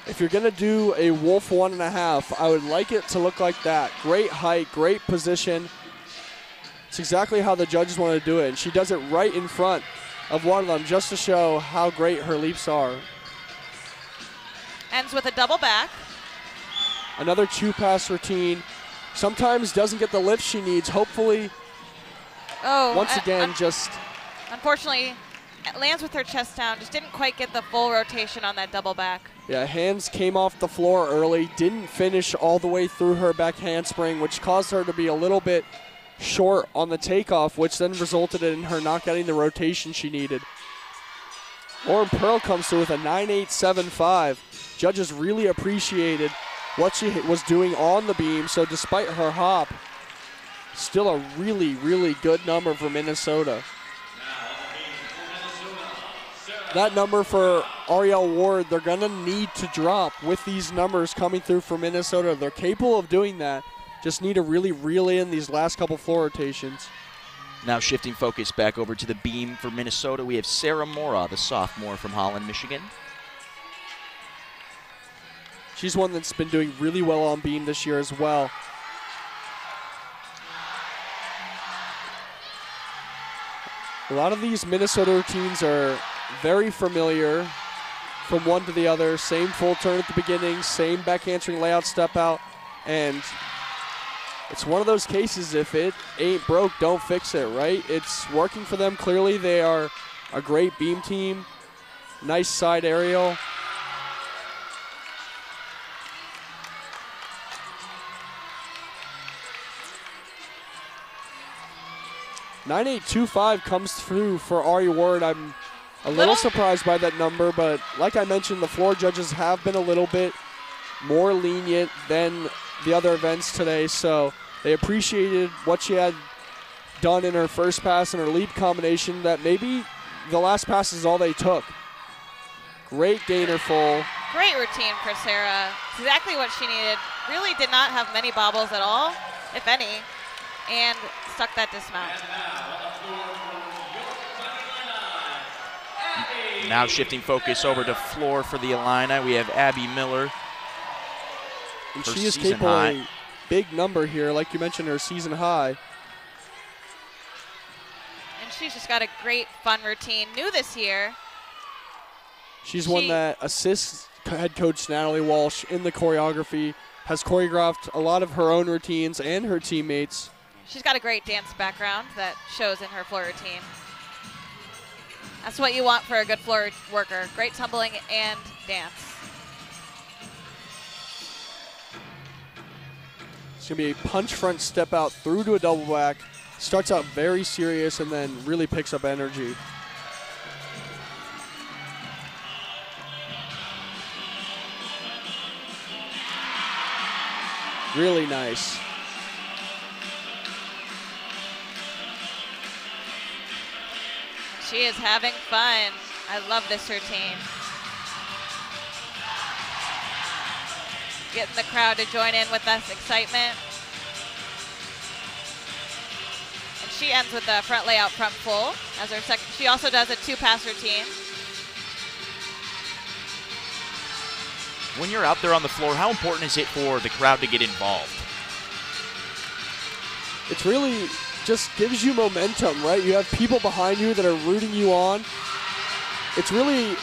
If you're going to do a Wolf 1.5, I would like it to look like that. Great height, great position. It's exactly how the judges want to do it, and she does it right in front of one of them just to show how great her leaps are. Ends with a double back. Another 2-pass routine. Sometimes doesn't get the lift she needs. Hopefully, once again, just... Unfortunately, lands with her chest down. Just didn't quite get the full rotation on that double back. Yeah, hands came off the floor early. Didn't finish all the way through her back handspring, which caused her to be a little bit short on the takeoff, which then resulted in her not getting the rotation she needed. Lauren Pearl comes through with a 9.875. Judges really appreciated what she was doing on the beam, so despite her hop, still a really, really good number for Minnesota. That number for Ariel Ward, they're going to need to drop with these numbers coming through for Minnesota. They're capable of doing that. Just need to really reel in these last couple floor rotations. Now shifting focus back over to the beam for Minnesota, we have Sarah Mora, the sophomore from Holland, Michigan. She's one that's been doing really well on beam this year as well. A lot of these Minnesota routines are very familiar from one to the other. Same full turn at the beginning, same back handspring layout step out, and it's one of those cases, if it ain't broke, don't fix it, right? It's working for them. Clearly they are a great beam team. Nice side aerial. .9.825 comes through for Ari Ward. I'm a little surprised by that number, but like I mentioned, the floor judges have been a little bit more lenient than the other events today, so they appreciated what she had done in her first pass and her leap combination, that maybe the last pass is all they took. Great gainer full. Great routine for Sarah. Exactly what she needed. Really did not have many bobbles at all, if any, and stuck that dismount. Now shifting focus over to floor for the Illini, we have Abby Miller. And her she is season capable of high. a big number here, like you mentioned, her season high. And she's just got a great fun routine. New this year. She's one that assists head coach Natalie Walsh in the choreography, has choreographed a lot of her own routines and her teammates. She's got a great dance background that shows in her floor routine. That's what you want for a good floor worker. Great tumbling and dance. It's going to be a punch front step out through to a double back. Starts out very serious and then really picks up energy. Really nice. She is having fun. I love this routine. Getting the crowd to join in with this excitement. And she ends with the front layout front full as her second. She also does a 2-pass routine. When you're out there on the floor, how important is it for the crowd to get involved? It's really just gives you momentum, right? You have people behind you that are rooting you on. It's really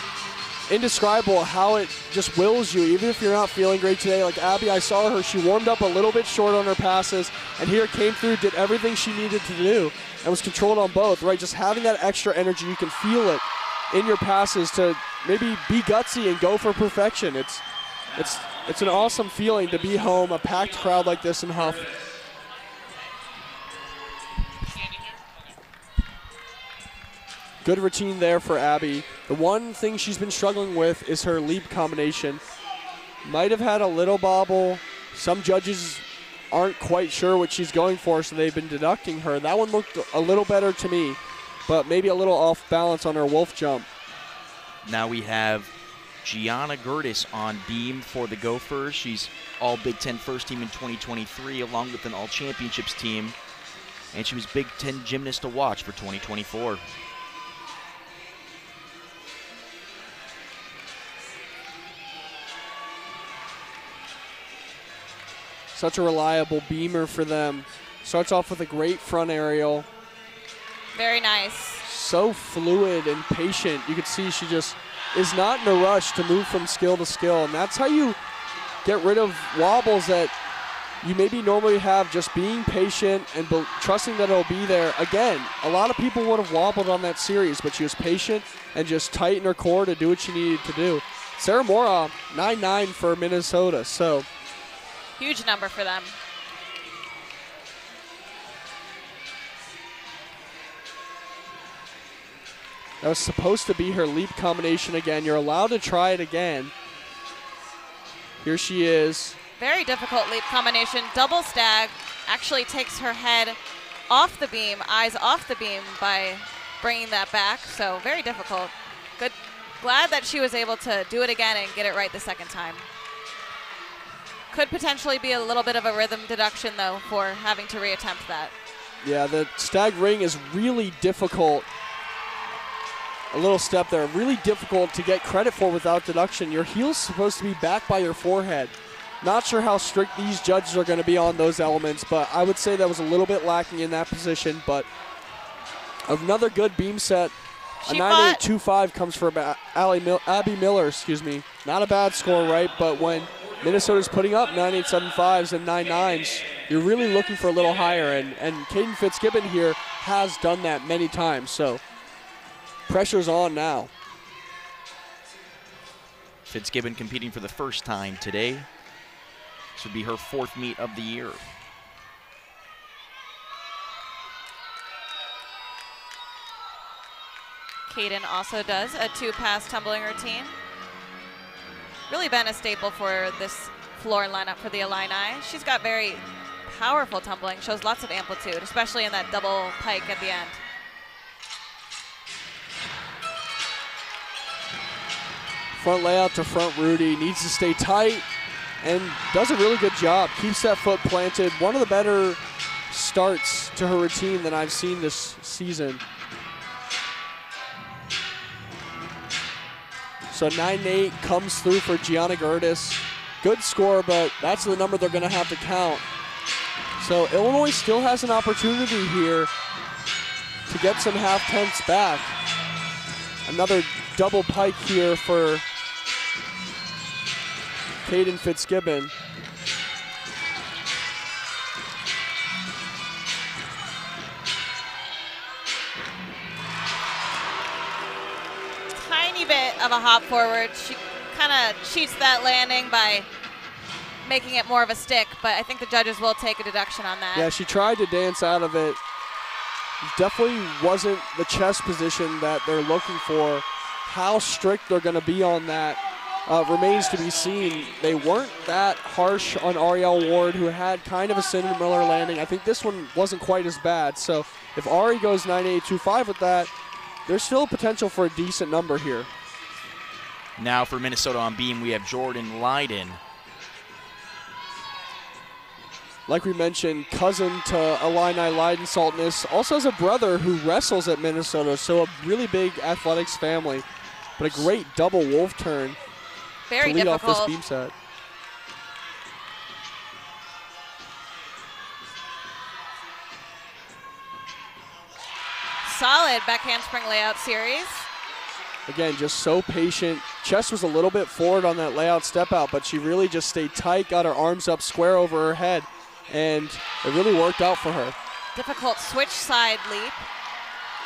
indescribable how it just wills you, even if you're not feeling great today. Like Abby, I saw her, she warmed up a little bit short on her passes, and here came through, did everything she needed to do, and was controlled on both, right? Just having that extra energy, you can feel it in your passes to maybe be gutsy and go for perfection. It's an awesome feeling to be home, a packed crowd like this in Huff. Good routine there for Abby. The one thing she's been struggling with is her leap combination. Might have had a little bobble. Some judges aren't quite sure what she's going for, so they've been deducting her. That one looked a little better to me, but maybe a little off balance on her wolf jump. Now we have Gianna Gertis on beam for the Gophers. She's all Big Ten first team in 2023, along with an all championships team, and she was Big Ten gymnast to watch for 2024. Such a reliable beamer for them. Starts off with a great front aerial. Very nice. So fluid and patient. You can see she just is not in a rush to move from skill to skill. And that's how you get rid of wobbles that you maybe normally have, just being patient and trusting that it'll be there. Again, a lot of people would have wobbled on that series, but she was patient and just tight in her core to do what she needed to do. Sarah Mora, 9-9 for Minnesota. So huge number for them. That was supposed to be her leap combination again. You're allowed to try it again. Here she is. Very difficult leap combination. Double stag actually takes her head off the beam, eyes off the beam by bringing that back. So very difficult. Good. Glad that she was able to do it again and get it right the second time. Could potentially be a little bit of a rhythm deduction, though, for having to reattempt that. Yeah, the stag ring is really difficult. A little step there. Really difficult to get credit for without deduction. Your heel's supposed to be back by your forehead. Not sure how strict these judges are going to be on those elements, but I would say that was a little bit lacking in that position. But another good beam set. A 9.825 comes from Abby Miller, excuse me. Not a bad score, right? But when Minnesota's putting up 9.875s and 9.9s, you're really looking for a little higher, and Caden Fitzgibbon here has done that many times, so pressure's on now. Fitzgibbon competing for the first time today. This would be her 4th meet of the year. Caden also does a 2-pass tumbling routine. Really been a staple for this floor lineup for the Illini. She's got very powerful tumbling, shows lots of amplitude, especially in that double pike at the end. Front layout to front Rudy, needs to stay tight and does a really good job. Keeps that foot planted. One of the better starts to her routine than I've seen this season. So 9.8 comes through for Gianna Gertis. Good score, but that's the number they're going to have to count. So Illinois still has an opportunity here to get some half-tenths back. Another double pike here for Caden Fitzgibbon. Tiny bit of a hop forward. She kind of cheats that landing by making it more of a stick, but I think the judges will take a deduction on that. Yeah, she tried to dance out of it. Definitely wasn't the chest position that they're looking for. How strict they're going to be on that remains to be seen. They weren't that harsh on Ariel Ward, who had kind of a similar landing. I think this one wasn't quite as bad. So if Ari goes 9.825 with that, there's still potential for a decent number here. Now for Minnesota on beam, we have Jordan Lyden. Like we mentioned, cousin to Illini Leiden Saltness, also has a brother who wrestles at Minnesota, so a really big athletics family. But a great double wolf turn Very to lead difficult. off this beam set. Solid back handspring layout series. Again, just so patient. Chest was a little bit forward on that layout step out, but she really just stayed tight, got her arms up square over her head, and it really worked out for her. Difficult switch side leap.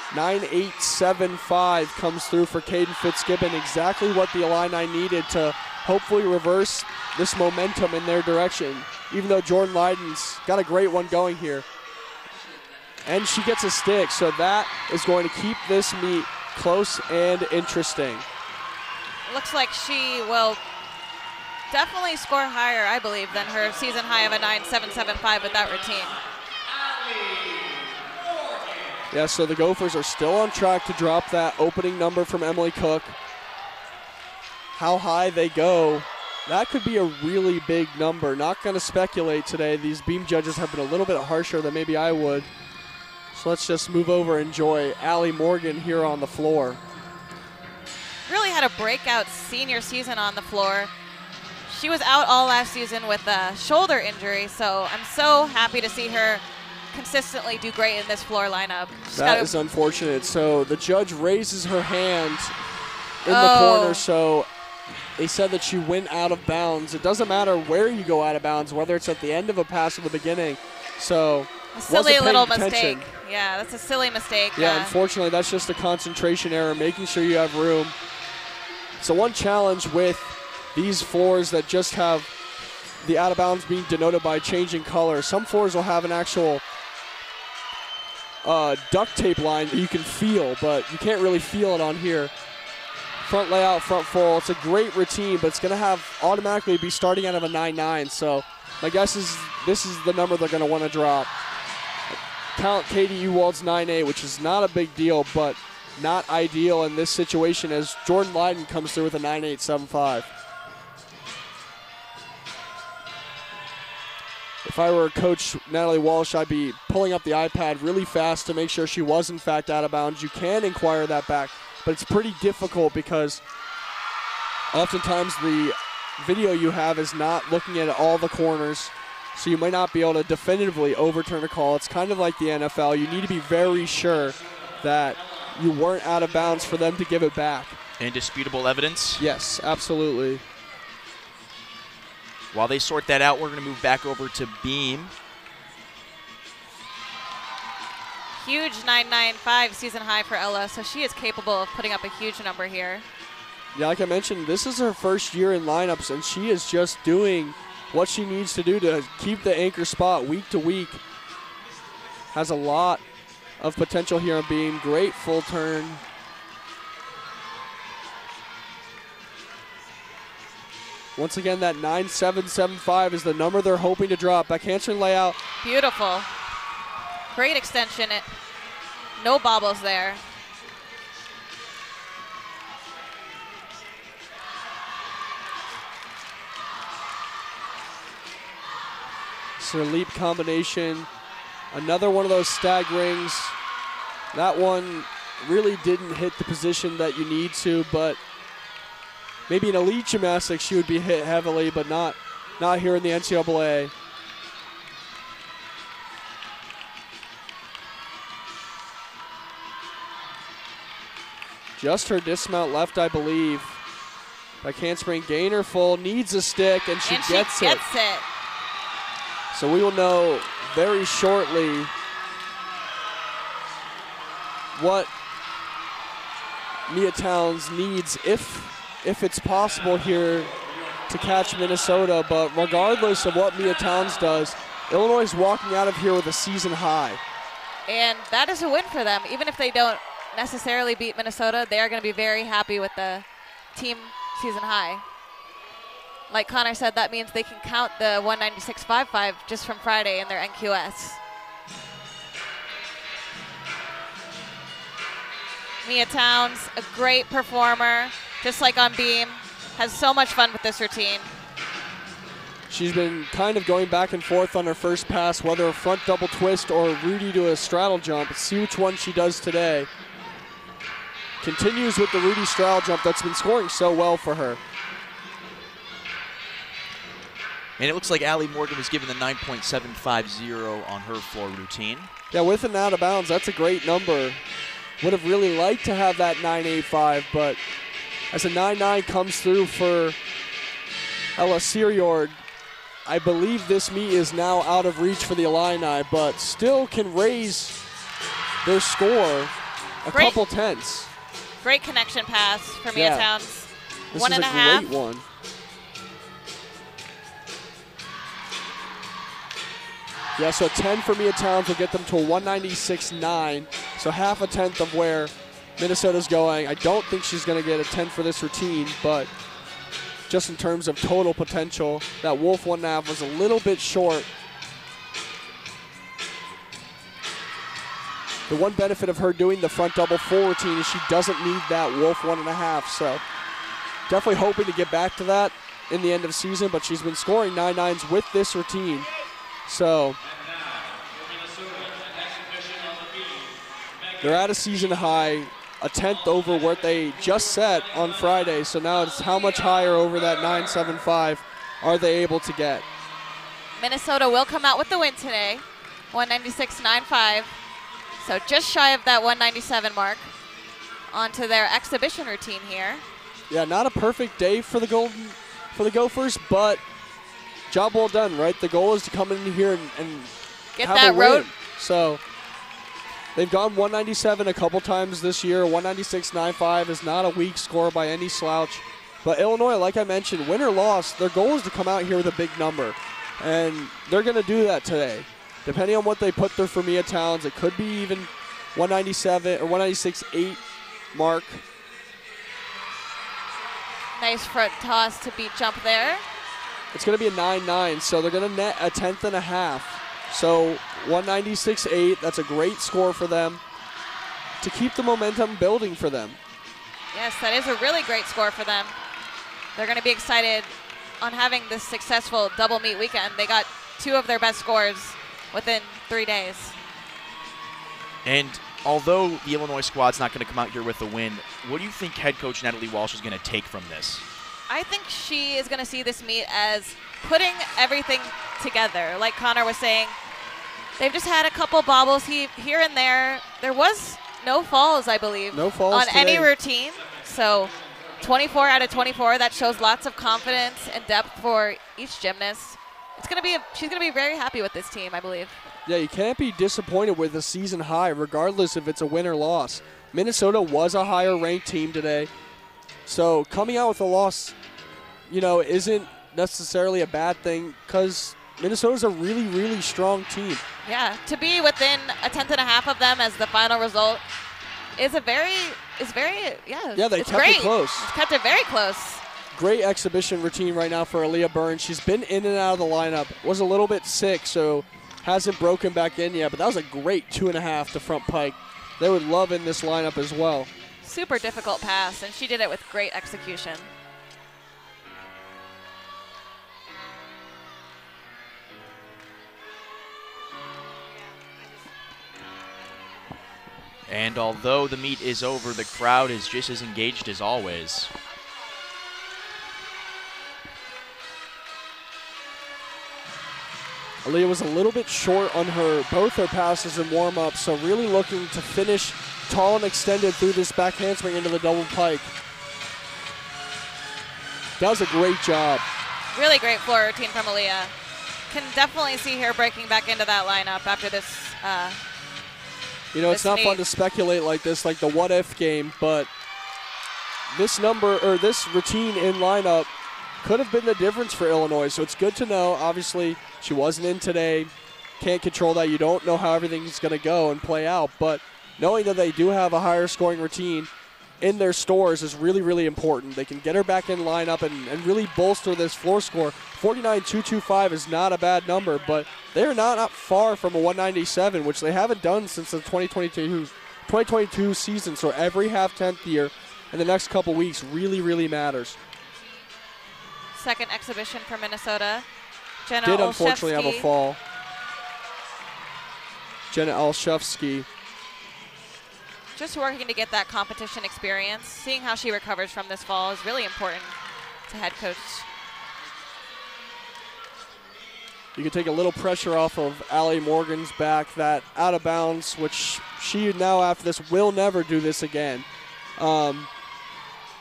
9.875 comes through for Caden Fitzgibbon, exactly what the Illini needed to hopefully reverse this momentum in their direction, even though Jordan Leiden's got a great one going here. And she gets a stick, so that is going to keep this meet close and interesting. Looks like she will definitely score higher, I believe, than her season high of a 9.775 with that routine. Yeah, so the Gophers are still on track to drop that opening number from Emily Cook. How high they go, that could be a really big number. Not going to speculate today. These beam judges have been a little bit harsher than maybe I would. So let's just move over and enjoy Allie Morgan here on the floor. Really had a breakout senior season on the floor. She was out all last season with a shoulder injury, so I'm so happy to see her consistently do great in this floor lineup. That is unfortunate. So the judge raises her hand in the corner, so they said that she went out of bounds. It doesn't matter where you go out of bounds, whether it's at the end of a pass or the beginning. So a silly little attention. mistake. Yeah, that's a silly mistake. Yeah, unfortunately, that's just a concentration error, making sure you have room. So one challenge with these floors that just have the out of bounds being denoted by changing color. Some floors will have an actual duct tape line that you can feel, but you can't really feel it on here. Front layout, front full. It's a great routine, but it's going to have automatically be starting out of a 9.9. So my guess is this is the number they're going to want to drop. Count Katie Ewald's 9.8, which is not a big deal, but not ideal in this situation as Jordan Lyden comes through with a 9.875. If I were Coach Natalie Walsh, I'd be pulling up the iPad really fast to make sure she was in fact out of bounds. You can inquire that back, but it's pretty difficult because oftentimes the video you have is not looking at all the corners, so you might not be able to definitively overturn a call. It's kind of like the NFL. You need to be very sure that you weren't out of bounds for them to give it back. Indisputable evidence? Yes, absolutely. While they sort that out, we're going to move back over to beam. Huge 9.95 season high for Ella, so she is capable of putting up a huge number here. Yeah, like I mentioned, this is her first year in lineups, and she is just doing what she needs to do to keep the anchor spot week to week. Has a lot of potential here on beam. Great full turn. Once again, that 9.775 is the number they're hoping to drop. Back handspring layout. Beautiful. Great extension. No bobbles there. So leap combination. Another one of those stag rings. That one really didn't hit the position that you need to, but maybe in elite gymnastics she would be hit heavily, but not here in the NCAA. Just her dismount left, I believe. By handspring, gainer full, needs a stick, and she gets it. So we will know very shortly what Mia Towns needs if it's possible here to catch Minnesota. But regardless of what Mia Towns does, Illinois is walking out of here with a season high. And that is a win for them. Even if they don't necessarily beat Minnesota, they are going to be very happy with the team season high. Like Connor said, that means they can count the 196.55 just from Friday in their NQS. Mia Towns, a great performer, just like on beam, has so much fun with this routine. She's been kind of going back and forth on her first pass, whether a front double twist or Rudy to a straddle jump. Let's see which one she does today. Continues with the Rudy straddle jump that's been scoring so well for her. And it looks like Allie Morgan was given the 9.750 on her floor routine. Yeah, with and out of bounds, that's a great number. Would have really liked to have that 9.85, but as a 9.9 comes through for Ella Siriord, I believe this meet is now out of reach for the Illini, but still can raise their score a couple tenths. Great connection pass for Mia Towns. This One is and a a half. great one. Yeah, so 10 for Mia Towns will get them to a 196.9, so half a tenth of where Minnesota's going. I don't think she's going to get a 10 for this routine, but just in terms of total potential, that Wolf 1.5 was a little bit short. The one benefit of her doing the front double full routine is she doesn't need that Wolf 1.5, so definitely hoping to get back to that in the end of season, but she's been scoring 9.9s with this routine. So they're at a season high, a tenth over what they just set on Friday. So now it's how much higher over that 9.75 are they able to get. Minnesota will come out with the win today, 196.95. So just shy of that 197 mark. Onto their exhibition routine here. Yeah, not a perfect day for the Gophers, but job well done, right? The goal is to come in here and get have that a road. win. So they've gone 197 a couple times this year. 196.95 is not a weak score by any slouch. But Illinois, like I mentioned, win or loss, their goal is to come out here with a big number. And they're going to do that today. Depending on what they put there for Mia Towns, it could be even 197 or 196.8 mark. Nice front toss to beat jump there. It's going to be a 9.9, so they're going to net a tenth and a half. So 196.8, that's a great score for them to keep the momentum building for them. Yes, that is a really great score for them. They're going to be excited on having this successful double meet weekend. They got two of their best scores within 3 days. And although the Illinois squad's not going to come out here with a win, what do you think head coach Natalie Walsh is going to take from this? I think she is going to see this meet as putting everything together. Like Connor was saying, they've just had a couple bobbles here and there. There was no falls, I believe, no falls on today. any routine. So 24 out of 24, that shows lots of confidence and depth for each gymnast. She's going to be very happy with this team, I believe. Yeah, you can't be disappointed with a season high, regardless if it's a win or loss. Minnesota was a higher ranked team today. So coming out with a loss, isn't necessarily a bad thing because Minnesota's a really, really strong team. Yeah, to be within a tenth and a half of them as the final result is very, Yeah, they it's kept great. it close. It's kept it very close. Great exhibition routine right now for Aaliyah Burns. She's been in and out of the lineup. Was a little bit sick, so hasn't broken back in yet, but that was a great 2.5 to front pike. They would love in this lineup as well. Super difficult pass, and she did it with great execution. And although the meet is over, the crowd is just as engaged as always. Aaliyah was a little bit short on both her passes and warm-up, so really looking to finish tall and extended through this back handspring into the double pike. Does a great job. Really great floor routine from Aaliyah. Can definitely see her breaking back into that lineup after this. It's not fun to speculate like this, like the what-if game, but this routine in lineup could have been the difference for Illinois, so it's good to know. Obviously, she wasn't in today. Can't control that. You don't know how everything's going to go and play out, but knowing that they do have a higher scoring routine in their stores is really, really important. They can get her back in lineup and really bolster this floor score. 49.225 is not a bad number, but they're not far from a 197, which they haven't done since the 2022 season. So every half-tenth year in the next couple weeks really, really matters. Second exhibition for Minnesota. Jenna Did unfortunately have a Olszewski. fall. Jenna Olszewski. Just working to get that competition experience. Seeing how she recovers from this fall is really important to head coach. You can take a little pressure off of Allie Morgan's back. That out of bounds, which she now after this will never do this again.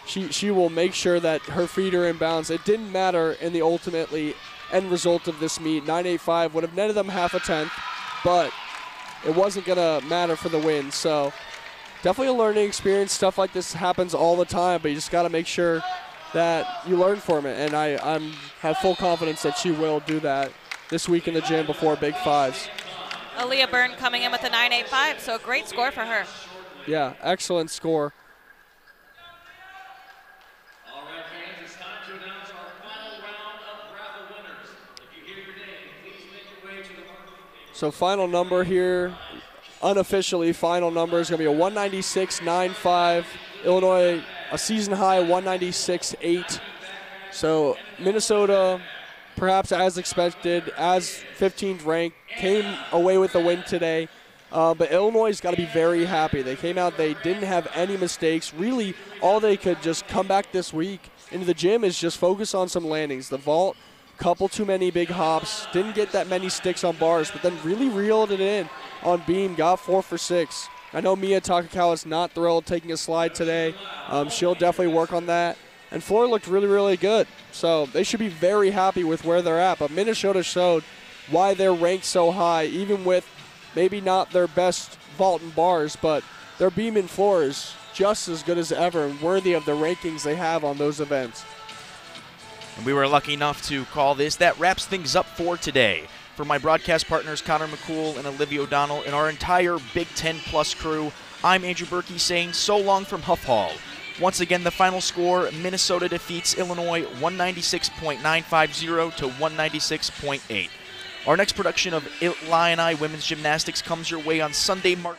She will make sure that her feet are in bounds. It didn't matter in the ultimately end result of this meet. 9.85 would have netted them half a tenth, but it wasn't going to matter for the win. So definitely a learning experience. Stuff like this happens all the time, but you just got to make sure that you learn from it. And I have full confidence that she will do that this week in the gym before Big Fives. Aaliyah Byrne coming in with a 9.85, so a great score for her. Yeah, excellent score. All right, fans, it's time to announce our final round of raffle winners. If you hear your name, please make your way to the marquee table. So final number here, unofficially final number is going to be a 196.95. Illinois, a season high 196.8. So Minnesota, perhaps as expected, as 15th ranked, came away with the win today. But Illinois got to be very happy. They came out, they didn't have any mistakes. Really, all they could just come back this week into the gym is just focus on some landings. The vault, couple too many big hops, didn't get that many sticks on bars, but then really reeled it in on beam, got 4 for 6. I know Mia Takakawa is not thrilled taking a slide today. She'll definitely work on that. And floor looked really, really good. So they should be very happy with where they're at. But Minnesota showed why they're ranked so high, even with maybe not their best vault and bars, but their beam and floor is just as good as ever and worthy of the rankings they have on those events. And we were lucky enough to call this. That wraps things up for today. For my broadcast partners, Connor McCool and Olivia O'Donnell, and our entire Big Ten Plus crew, I'm Andrew Berkey saying so long from Huff Hall. Once again, the final score, Minnesota defeats Illinois 196.950 to 196.8. Our next production of Illini Women's Gymnastics comes your way on Sunday, March